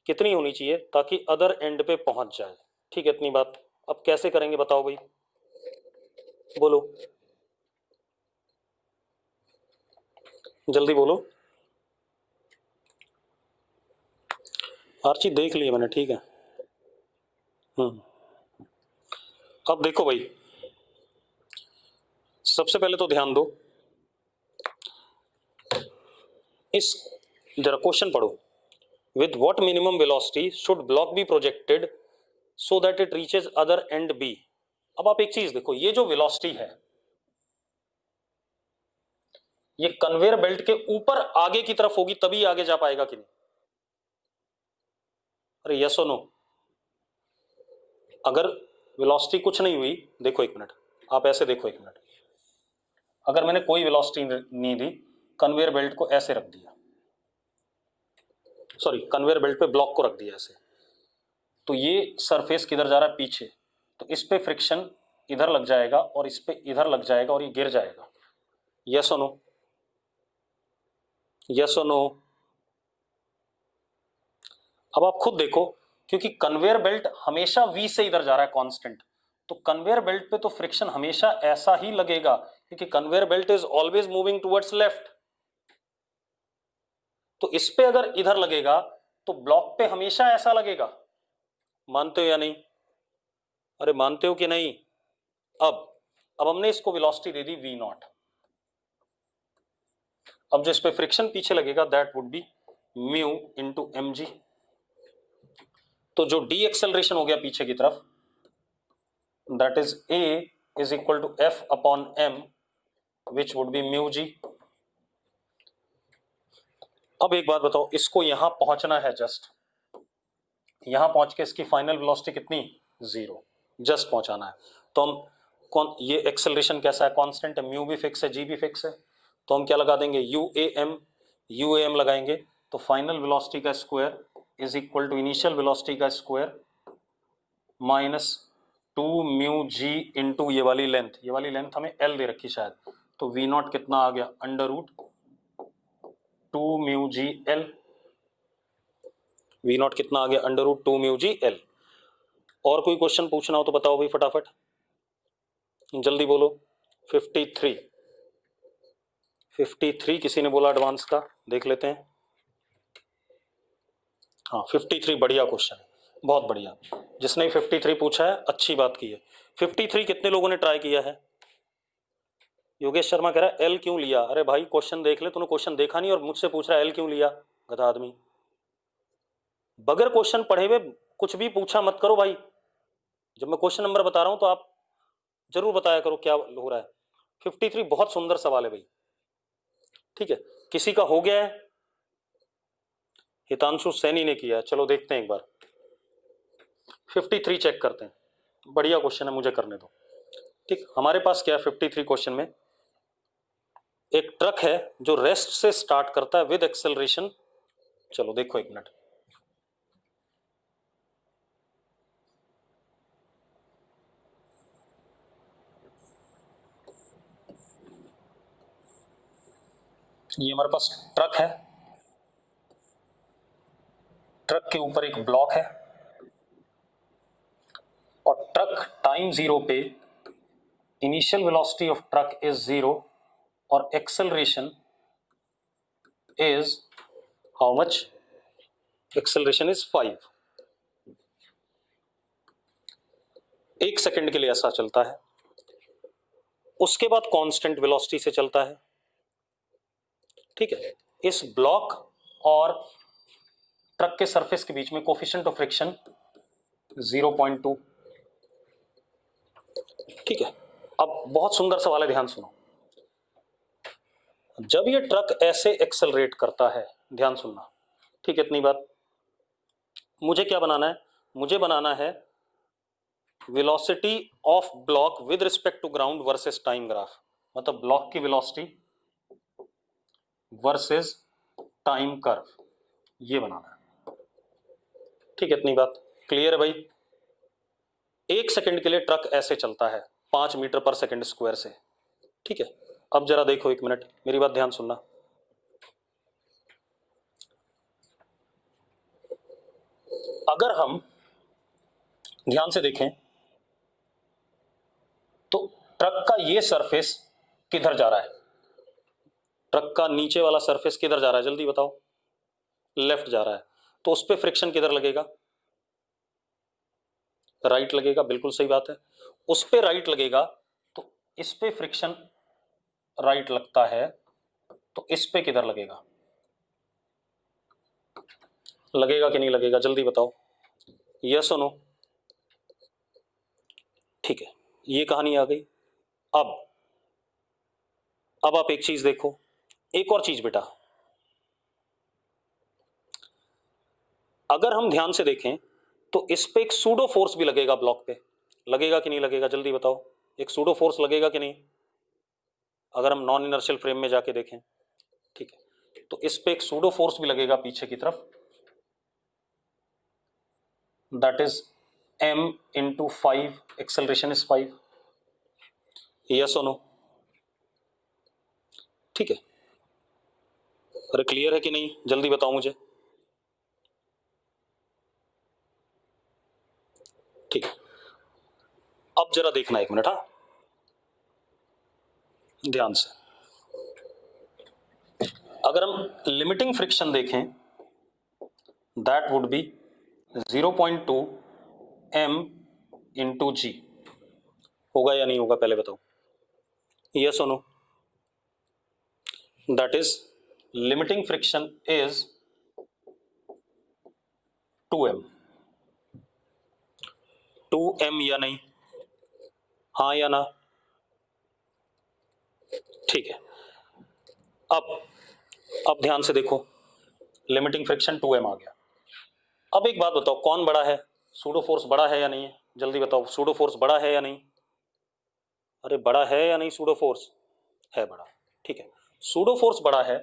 कितनी होनी चाहिए ताकि अदर एंड पे पहुंच जाए, ठीक है। इतनी बात, अब कैसे करेंगे बताओ भाई, बोलो जल्दी बोलो। आर्ची देख लिया मैंने, ठीक है। अब देखो भाई, सबसे पहले तो ध्यान दो, इस जरा क्वेश्चन पढ़ो, with what minimum velocity should block be projected so that it reaches other end B। अब आप एक चीज देखो, ये जो वेलोसिटी है ये कन्वेयर बेल्ट के ऊपर आगे की तरफ होगी तभी आगे जा पाएगा कि नहीं, अरे यस और नो। अगर वेलोसिटी कुछ नहीं हुई, देखो एक मिनट, आप ऐसे देखो एक मिनट, अगर मैंने कोई वेलोसिटी नहीं दी, कन्वेयर बेल्ट को ऐसे रख दिया, सॉरी कन्वेयर बेल्ट पे ब्लॉक को रख दिया ऐसे, तो ये सरफेस किधर जा रहा है, पीछे, तो इस पे फ्रिक्शन इधर लग जाएगा और इस पे इधर लग जाएगा और ये गिर जाएगा, यस और नो, यस और नो। अब आप खुद देखो, क्योंकि कन्वेयर बेल्ट हमेशा वी से इधर जा रहा है कांस्टेंट, तो कन्वेयर बेल्ट पे तो फ्रिक्शन हमेशा ऐसा ही लगेगा, क्योंकि conveyor belt is always moving towards left. तो इस पे अगर इधर लगेगा तो ब्लॉक पे हमेशा ऐसा लगेगा, मानते हो या नहीं, अरे मानते हो कि नहीं। अब हमने इसको वेलोसिटी दे दी वी नॉट, अब जो इस पे फ्रिक्शन पीछे लगेगा that would be mu into M G. तो जो डी एक्सेलरेशन हो गया पीछे की तरफ, that is A is equal to F upon M which would be mu G. अब एक बात बताओ, इसको यहां पहुंचना है, जस्ट यहां पहुंच के इसकी फाइनल वेलोसिटी कितनी, 0, जस्ट पहुंचाना है। तो हम कौन, ये एक्सेलरेशन कैसा है, कांस्टेंट है, म्यू भी फिक्स है, जी भी फिक्स है, तो हम क्या लगा देंगे, यू ए एम लगाएंगे, तो फाइनल वेलोसिटी का square is equal to initial velocity का square minus 2 mu g into ये वाली लेंथ हमें एल दे रखी शायद, तो वी नॉट कितना आ गया, under root 2 mu g l, v naught कितना आ गया, under root 2 mu g l. और कोई क्वेश्चन पूछना हो तो बताओ भाई फटाफट, जल्दी बोलो। 53, 53 किसी ने बोला एडवांस का, देख लेते हैं। हाँ 53 बढ़िया क्वेश्चन है, बहुत बढ़िया, जिसने 53 पूछा है अच्छी बात की है। 53 कितने लोगों ने ट्राई किया है, योगेश शर्मा कह रहा है एल क्यों लिया, अरे भाई क्वेश्चन देख ले, तूने क्वेश्चन देखा नहीं और मुझसे पूछ रहा है एल क्यों लिया, गधा आदमी। बगैर क्वेश्चन पढ़े हुए कुछ भी पूछा मत करो भाई, जब मैं क्वेश्चन नंबर बता रहा हूं तो आप जरूर बताया करो क्या हो रहा है। 53 बहुत सुंदर सवाल है भाई, ठीक है। किसी का हो गया है, हितांशु सैनी ने किया है, चलो देखते हैं एक बार 53 चेक करते हैं, बढ़िया क्वेश्चन है, मुझे करने दो, ठीक। हमारे पास क्या है 53 क्वेश्चन में, एक ट्रक है जो रेस्ट से स्टार्ट करता है विद एक्सेलरेशन, चलो देखो एक मिनट, ये हमारे पास ट्रक है, ट्रक के ऊपर एक ब्लॉक है और ट्रक टाइम 0 पे initial velocity of truck is 0 और acceleration is how much? Acceleration is 5। 1 second के लिए ऐसा चलता है, उसके बाद कांस्टेंट वेलोसिटी से चलता है। ठीक है, इस ब्लॉक और ट्रक के सरफेस के बीच में कोफिशिएंट ऑफ फ्रिक्शन 0.2। ठीक है, अब बहुत सुंदर सवाल है, ध्यान सुनो। जब ये ट्रक ऐसे एक्सेलरेट करता है, ध्यान सुनना, ठीक है, इतनी बात। मुझे क्या बनाना है? मुझे बनाना है velocity of block with respect to ground versus time graph, मतलब ब्लॉक की वेलोसिटी वर्सेस टाइम कर्व, ये बनाना है। ठीक है, इतनी बात क्लियर है भाई? 1 सेकंड के लिए ट्रक ऐसे चलता है 5 मीटर पर सेकंड स्क्वायर से। ठीक है, अब जरा देखो, 1 मिनट मेरी बात ध्यान सुनना। अगर हम ध्यान से देखें तो ट्रक का ये सरफेस किधर जा रहा है? ट्रक का नीचे वाला सरफेस किधर जा रहा है, जल्दी बताओ? लेफ्ट जा रहा है, तो उस पे फ्रिक्शन किधर लगेगा? राइट लगेगा, बिल्कुल सही बात है। उस पे राइट लगेगा तो इस पे फ्रिक्शन राइट लगता है, तो इस पे किधर लगेगा? लगेगा कि नहीं लगेगा, जल्दी बताओ, यस और नो? ठीक है, ये कहानी आ गई। अब आप एक चीज देखो, एक और चीज बेटा, अगर हम ध्यान से देखें तो इस पे एक सूडो फोर्स भी लगेगा ब्लॉक पे, लगेगा कि नहीं लगेगा, जल्दी बताओ? एक सूडो फोर्स लगेगा कि नहीं, अगर हम नॉन इनर्शियल फ्रेम में जाके देखें? ठीक है, तो इस पे एक सूडो फोर्स भी लगेगा पीछे की तरफ, that is m into 5, acceleration is 5, yes और नो? ठीक है, अरे क्लियर है कि नहीं, जल्दी बताओ मुझे। ठीक है, अब जरा देखना 1 मिनट, हाँ ध्यान से। अगर हम लिमिटिंग फ्रिक्शन देखें, that would be 0.2 m into G, होगा या नहीं होगा पहले बताओ, यस और no? That is limiting friction is 2m। 2m या नहीं, हाँ या ना? ठीक है, अब ध्यान से देखो, लिमिटिंग फ्रिक्शन 2m आ गया। अब एक बात बताओ, कौन बड़ा है? सूडो फोर्स बड़ा है या नहीं है, जल्दी बताओ, सूडो फोर्स बड़ा है या नहीं? अरे बड़ा है या नहीं, सूडो फोर्स है बड़ा। ठीक है, सूडो फोर्स बड़ा है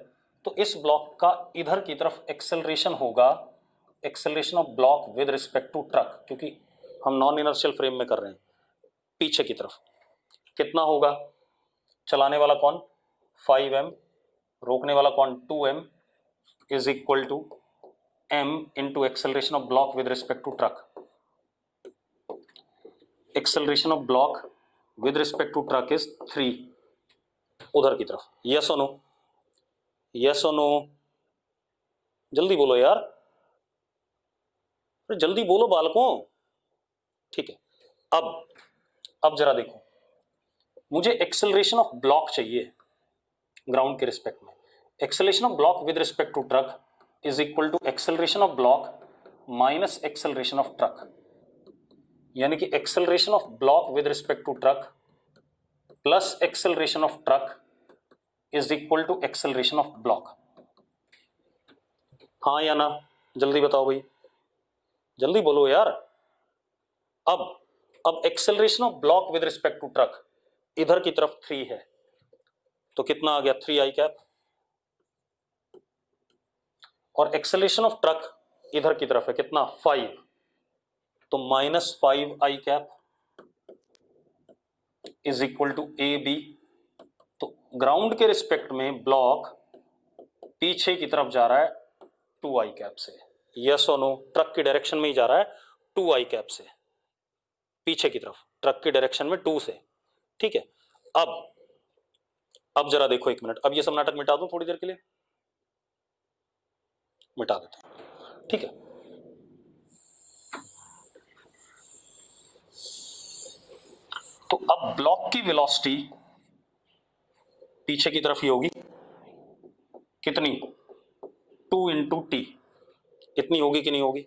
तो इस ब्लॉक का इधर की तरफ एक्सेलरेशन होगा, acceleration of block with respect to truck, क्योंकि हम नॉन इनर्शियल फ्रेम में कर रहे हैं, पीछे की तरफ कितना होगा? चलाने वाला कौन? 5m, रोकने वाला कौन? 2m, is equal to m into acceleration of block with respect to truck. Acceleration of block with respect to truck is 3, उधर की तरफ, यस और नो? यस और नो? जल्दी बोलो यार, जल्दी बोलो बालकों। ठीक है, अब जरा देखो, मुझे एक्सेलरेशन ऑफ ब्लॉक चाहिए ग्राउंड के रिस्पेक्ट में। Acceleration of block with respect to truck is equal to acceleration of block minus acceleration of truck, यानी कि acceleration of block with respect to truck plus acceleration of truck is equal to acceleration of block, हाँ या ना? जल्दी बताओ भाई, जल्दी बोलो यार। अब acceleration of block with respect to truck इधर की तरफ 3 है, तो कितना आ गया? 3i कैप, और एक्सेलरेशन ऑफ ट्रक इधर की तरफ है, कितना? 5, तो -5i cap is equal to a b. तो ग्राउंड के रिस्पेक्ट में ब्लॉक पीछे की तरफ जा रहा है 2i कैप से, यस और नो? ट्रक की डायरेक्शन में ही जा रहा है 2i कैप से, पीछे की तरफ ट्रक की डायरेक्शन में 2 से, ठीक है। अब जरा देखो एक मिनट, अब ये सब नाटक मिटा दूं थोड़ी देर के लिए, मिटा देते हैं, ठीक है। तो अब ब्लॉक की वेलोसिटी पीछे की तरफ ही होगी, कितनी? 2 इंटू टी, इतनी होगी कि नहीं होगी?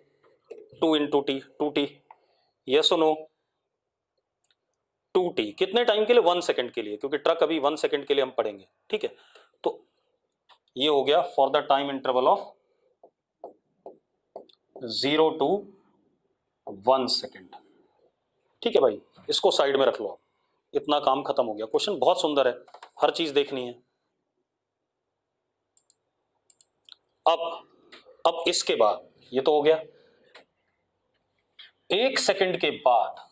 2 इंटू टी, 2t, यस और नो? 2t कितने टाइम के लिए? 1 सेकंड के लिए, क्योंकि ट्रक अभी 1 सेकंड के लिए हम पढ़ेंगे, ठीक है। तो ये हो गया for the time interval of 0 to 1 second, ठीक है भाई। इसको साइड में रख लो, इतना काम खत्म हो गया। क्वेश्चन बहुत सुंदर है, हर चीज देखनी है। अब इसके बाद ये तो हो गया, 1 सेकंड के बाद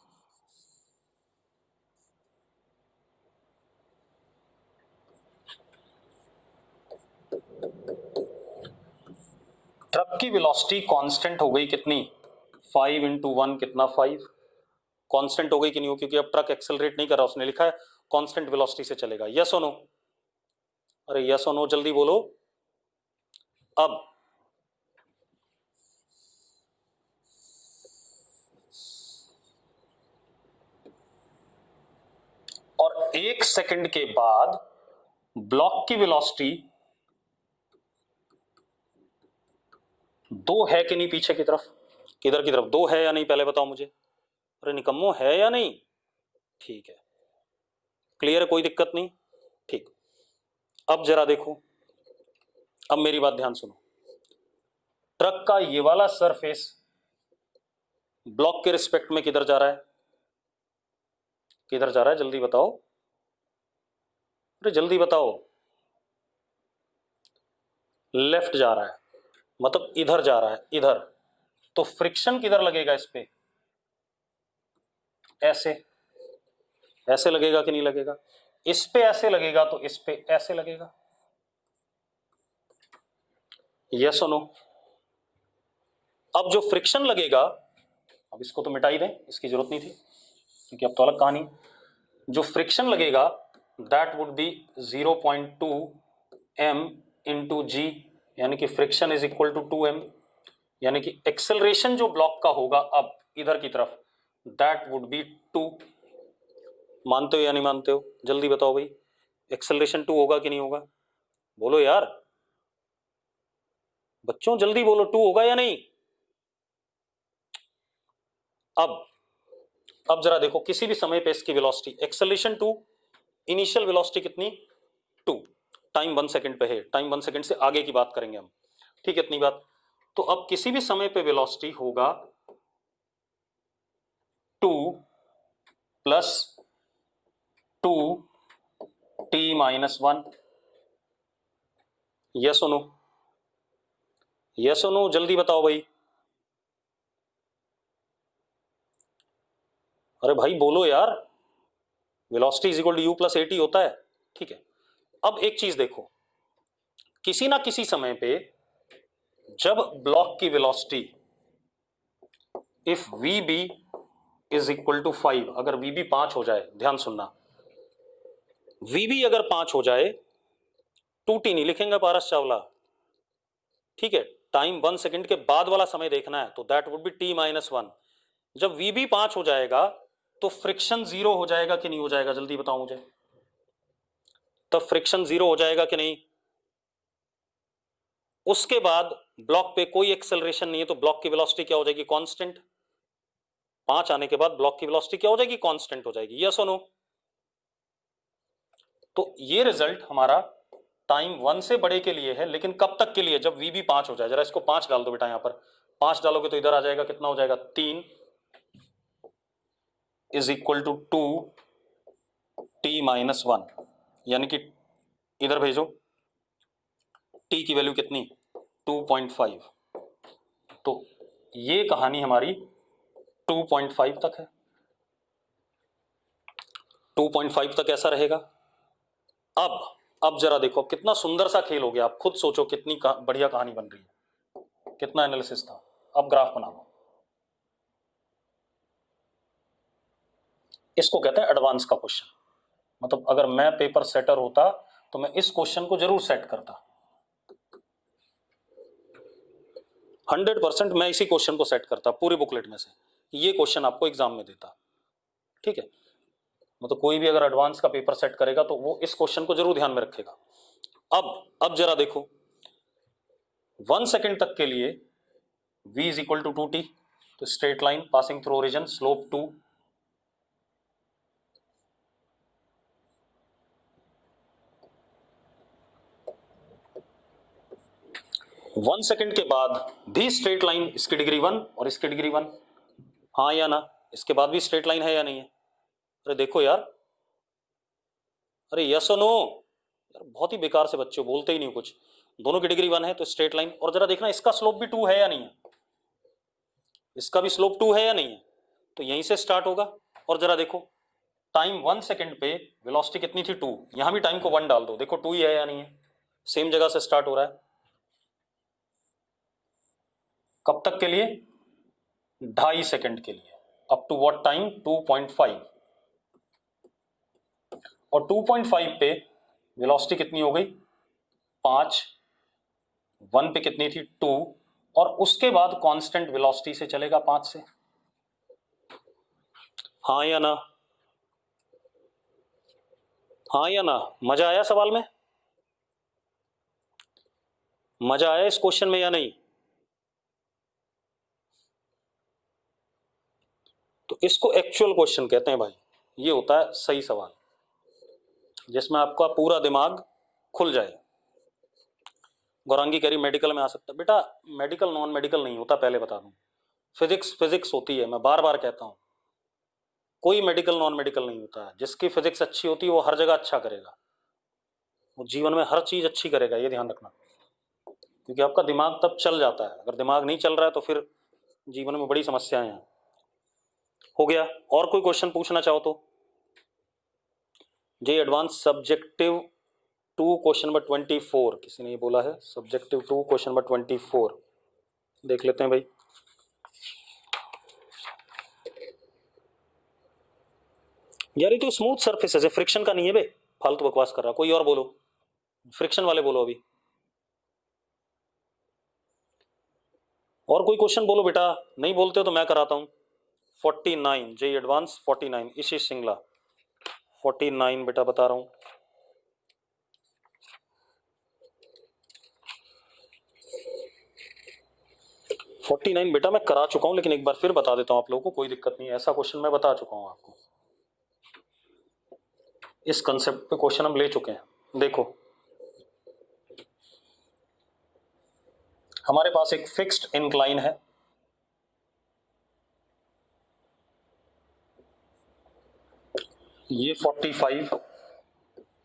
ट्रक की वेलोसिटी कांस्टेंट हो गई कितनी? 5 इंटू 1 कितना? 5। कांस्टेंट हो गई कि नहीं हो? क्योंकि अब ट्रक एक्सेलरेट नहीं कर रहा, उसने लिखा है कांस्टेंट वेलोसिटी से चलेगा, यस और नो? अरे यस और नो जल्दी बोलो। अब और 1 सेकंड के बाद ब्लॉक की वेलोसिटी 2 है कि नहीं पीछे की तरफ? किधर की तरफ? 2 है या नहीं पहले बताओ मुझे। अरे निकम्मो, है या नहीं? ठीक है, क्लियर है, कोई दिक्कत नहीं, ठीक। अब जरा देखो, अब मेरी बात ध्यान सुनो। ट्रक का ये वाला सरफेस ब्लॉक के रिस्पेक्ट में किधर जा रहा है? किधर जा रहा है जल्दी बताओ, अरे जल्दी बताओ। लेफ्ट जा रहा है, मतलब इधर जा रहा है, इधर। तो फ्रिक्शन किधर लगेगा इस पे? ऐसे, ऐसे लगेगा कि नहीं लगेगा? इस पे ऐसे लगेगा तो इस पे ऐसे लगेगा, यस और नो? अब जो फ्रिक्शन लगेगा, अब इसको तो मिटा ही दें, इसकी जरूरत नहीं थी क्योंकि अब तो अलग कहानी। जो फ्रिक्शन लगेगा that would be 0.2 m into G, यानी कि friction is equal to 2m, यानी कि एक्सेलरेशन जो ब्लॉक का होगा अब इधर की तरफ, दैट वुड बी 2। मानते हो या नहीं मानते हो? जल्दी बताओ भाई, एक्सेलरेशन 2 होगा कि नहीं होगा? बोलो यार बच्चों, जल्दी बोलो, 2 होगा या नहीं? अब जरा देखो, किसी भी समय पे इसकी वेलोसिटी, एक्सेलरेशन 2, इनिशियल वेलोसिटी कितनी? 2, टाइम 1 सेकंड पे है, टाइम 1 सेकंड से आगे की बात करेंगे हम, ठीक है, इतनी बात। तो अब किसी भी समय पे वेलोसिटी होगा 2 प्लस 2t माइनस 1, यस और नो? यस और नो जल्दी बताओ भाई, अरे भाई बोलो यार। Velocity is equal to u plus at होता है, ठीक है। अब एक चीज देखो, किसी ना किसी समय पे जब ब्लॉक की velocity if v b is equal to 5, अगर वी बी 5 हो जाए, ध्यान सुनना, वी बी अगर 5 हो जाए, 2t नहीं लिखेंगे पारस चावला, ठीक है, टाइम 1 सेकंड के बाद वाला समय देखना है, तो that would B t minus 1। जब वी बी 5 हो जाएगा तो फ्रिक्शन 0 हो जाएगा कि नहीं हो जाएगा? जल्दी बताओ मुझे, तब फ्रिक्शन 0 हो जाएगा कि नहीं? उसके बाद ब्लॉक पे कोई एक्सेलरेशन नहीं है, तो ब्लॉक की वेलोसिटी क्या हो जाएगी? कांस्टेंट। 5 आने के बाद ब्लॉक की वेलोसिटी क्या हो जाएगी? कांस्टेंट हो जाएगी, यस और नो? तो ये रिजल्ट हमारा टाइम 1 से बड़े के लिए है, लेकिन कब तक के लिए? जब वी बी 5 हो जाए। जरा इसको 5 डाल दो बेटा, यहां पर 5 डालोगे तो इधर आ जाएगा, कितना हो जाएगा? 3 is equal to 2t minus 1, यानी कि इधर भेजो, t की वैल्यू कितनी? 2.5। तो ये कहानी हमारी 2.5 तक है, 2.5 तक ऐसा रहेगा। अब अब जरा देखो कितना सुंदर सा खेल हो गया, आप खुद सोचो कितनी बढ़िया कहानी बन रही है, कितना एनालिसिस था। अब ग्राफ बना लो, इसको कहते हैं एडवांस का क्वेश्चन। मतलब अगर मैं पेपर सेटर होता तो मैं इस क्वेश्चन को जरूर सेट करता, 100% मैं इसी क्वेश्चन को सेट करता पूरी बुकलेट में से, ये क्वेश्चन आपको एग्जाम में देता। ठीक है, मतलब कोई भी अगर एडवांस का पेपर सेट करेगा तो वो इस क्वेश्चन को जरूर ध्यान में रखेगा। अब जरा देखो 1 सेकेंड तक के लिए v is equal to 2t, तो straight line passing through origin, slope 2, one second के बाद भी स्ट्रेट लाइन, इसकी डिग्री 1 और इसकी डिग्री 1, हाँ या ना, इसके बाद भी स्ट्रेट लाइन है या नहीं है? अरे देखो यार, अरे यस और नो, यार बहुत ही बेकार से बच्चे बोलते ही नहीं कुछ। दोनों की डिग्री 1 है तो स्ट्रेट लाइन, और जरा देखना इसका स्लोप भी 2 है या नहीं है, इसका भी स्लोप 2 है या नहीं है, तो यहीं से स्टार्ट होगा। और जरा देखो टाइम 1 सेकेंड पे वेलोसिटी कितनी थी 2, यहां भी टाइम को 1 डाल दो, देखो 2 ही है या नहीं है, सेम जगह से स्टार्ट हो रहा है। कब तक के लिए? 2.5 सेकेंड के लिए, अप टू व्हाट टाइम? 2.5, और 2.5 पे वेलोसिटी कितनी हो गई? 5, 1 पे कितनी थी? 2, और उसके बाद कांस्टेंट वेलोसिटी से चलेगा 5 से, हाँ या ना? हाँ या ना? मजा आया सवाल में? मजा आया इस क्वेश्चन में या नहीं? तो इसको एक्चुअल क्वेश्चन कहते हैं भाई, ये होता है सही सवाल जिसमें आपका पूरा दिमाग खुल जाए। गौरांगी कह रही मेडिकल में आ सकता, बेटा मेडिकल नॉन मेडिकल नहीं होता, पहले बता दूं, फिजिक्स फिजिक्स होती है, मैं बार बार कहता हूं, कोई मेडिकल नॉन मेडिकल नहीं होता है। जिसकी फिजिक्स अच्छी होती है वो हर जगह अच्छा करेगा, वो जीवन में हर चीज अच्छी करेगा, ये ध्यान रखना, क्योंकि आपका दिमाग तब चल जाता है, अगर दिमाग नहीं चल रहा है तो फिर जीवन में बड़ी समस्याएं हैं। हो गया, और कोई क्वेश्चन पूछना चाहो तो? जे एडवांस सब्जेक्टिव 2 क्वेश्चन नंबर 24, किसी ने ये बोला है सब्जेक्टिव 2 क्वेश्चन नंबर 24, देख लेते हैं भाई। यार ये तो स्मूथ सरफेस है, फ्रिक्शन का नहीं है बे, फालतू बकवास कर रहा, कोई और बोलो, फ्रिक्शन वाले बोलो अभी, और कोई क्वेश्चन बोलो बेटा, नहीं बोलते हो तो मैं कराता हूं। 49 जे एडवांस 49, इसी सिंगला 49 बेटा बता रहा हूं। फोर्टी नाइन बेटा मैं करा चुका हूं, लेकिन एक बार फिर बता देता हूं आप लोगों को, कोई दिक्कत नहीं है, ऐसा क्वेश्चन मैं बता चुका हूं आपको, इस कंसेप्ट पे क्वेश्चन हम ले चुके हैं। देखो हमारे पास एक फिक्स्ड इंक्लाइन है, ये 45,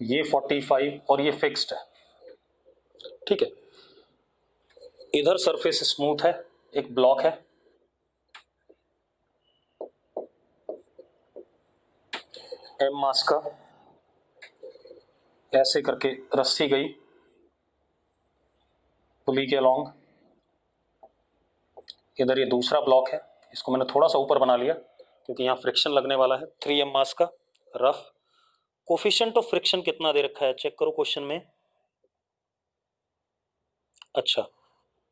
ये 45 और ये फिक्स्ड है, ठीक है। इधर सरफेस स्मूथ है, एक ब्लॉक है, एम मास का, ऐसे करके रस्सी गई पुली के अलॉन्ग, इधर ये दूसरा ब्लॉक है, इसको मैंने थोड़ा सा ऊपर बना लिया क्योंकि यहाँ फ्रिक्शन लगने वाला है, 3m मास का रफ। कोफिशिएंट ऑफ फ्रिक्शन कितना दे रखा है, चेक करो क्वेश्चन में। अच्छा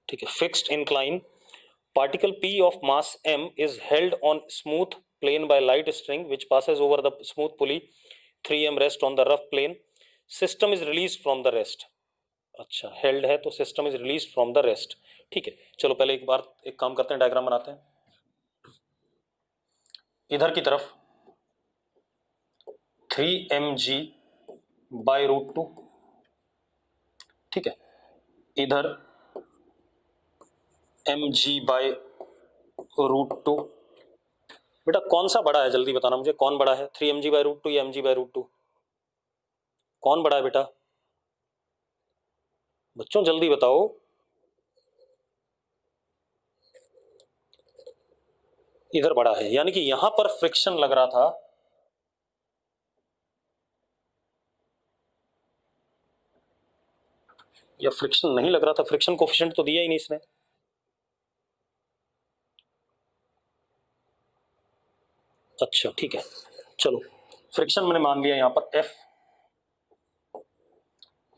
ठीक है, fixed incline, particle p of mass m is held on smooth plane by light string which passes over the smooth pulley, 3m rest on the rough plane, system is released from the rest। अच्छा held है तो system is release from the rest, ठीक है। चलो पहले एक बार एक काम करते हैं, डायग्राम बनाते हैं। इधर की तरफ 3mg बाय रूट 2, ठीक है, इधर mg बाय रूट 2। बेटा कौन सा बड़ा है जल्दी बताना मुझे, कौन बड़ा है, 3mg बाय रूट 2 या mg बाय रूट 2, कौन बड़ा है बेटा? बच्चों जल्दी बताओ। इधर बड़ा है, यानी कि यहां पर फ्रिक्शन लग रहा था, या फ्रिक्शन नहीं लग रहा था, फ्रिक्शन कोफिशिएंट तो दिया ही नहीं इसने। अच्छा ठीक है, चलो फ्रिक्शन मैंने मान लिया यहां पर F,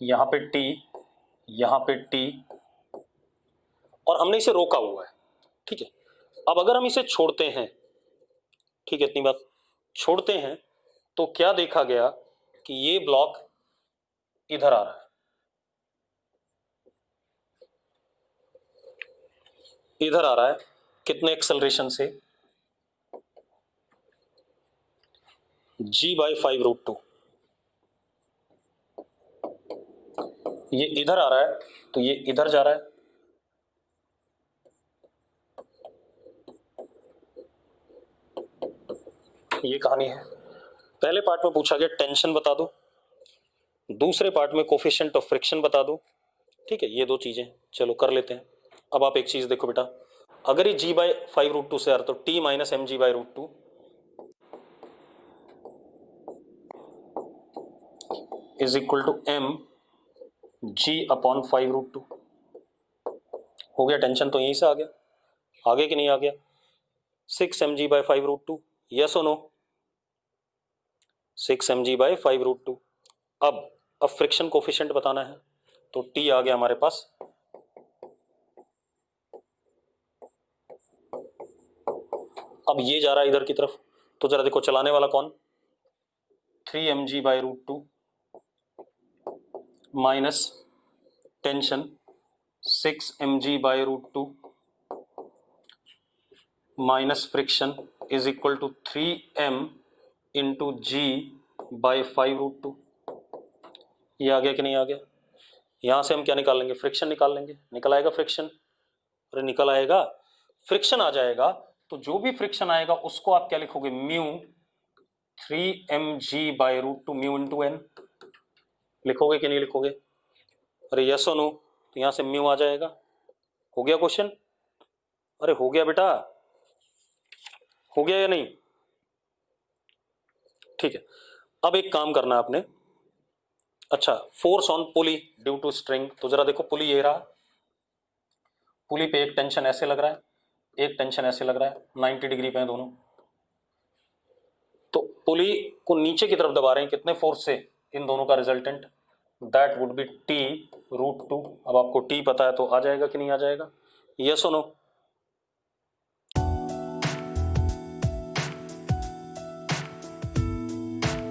यहां पे T, यहां पे T, और हमने इसे रोका हुआ है। ठीक है, अब अगर हम इसे छोड़ते हैं, ठीक है, इतनी बात छोड़ते हैं, तो क्या देखा गया कि ये ब्लॉक इधर आ रहा है, इधर आ रहा है, कितने एक्सेलरेशन से, g/5√2। ये इधर आ रहा है तो ये इधर जा रहा है, ये कहानी है। पहले पार्ट में पूछा गया टेंशन बता दो, दूसरे पार्ट में कोफिशिएंट ऑफ फ्रिक्शन बता दो। ठीक है, ये दो चीजें चलो कर लेते हैं। अब आप एक चीज देखो बेटा, अगर ये g/5√2 से आ रहा तो t - mg/√2 is equal to m g/5√2। हो गया, टेंशन तो यहीं से आ गया, आगे कि नहीं आ गया, 6 mg/5√2, यस और नो, 6 mg/5√2। अब फ्रिक्शन कोफिशिएंट बताना है, तो T आ गया हमारे पास, अब ये जा रहा है इधर की तरफ, तो जरा देखो चलाने वाला कौन, 3 mg/√2 minus tension 6 mg/√2 minus friction is equal to 3m into g/5√2। ये आ गया कि नहीं आ गया? यहां से हम क्या निकाल लेंगे, फ्रिक्शन निकाल लेंगे, निकल आएगा फ्रिक्शन, अरे निकल आएगा, फ्रिक्शन आ जाएगा। तो जो भी फ्रिक्शन आएगा उसको आप क्या लिखोगे, mu 3mg/√2 mu into N, लिखोगे कि नहीं लिखोगे? अरे यस और नो, तो यहां से म्यू आ जाएगा। हो गया क्वेश्चन? अरे हो गया बेटा, हो गया या नहीं? ठीक है, अब एक काम करना आपने, अच्छा force on pulley due to string, तो जरा देखो पुली ये रहा, पुली पे एक टेंशन ऐसे लग रहा है, एक टेंशन ऐसे लग रहा है, 90 डिग्री पे है दोनों, तो पुली को नीचे की तरफ दबा रहे हैं कितने फोर्स से, इन दोनों का resultant, that would B T√2। अब आपको T पता है तो आ जाएगा कि नहीं आ जाएगा, यस और नो?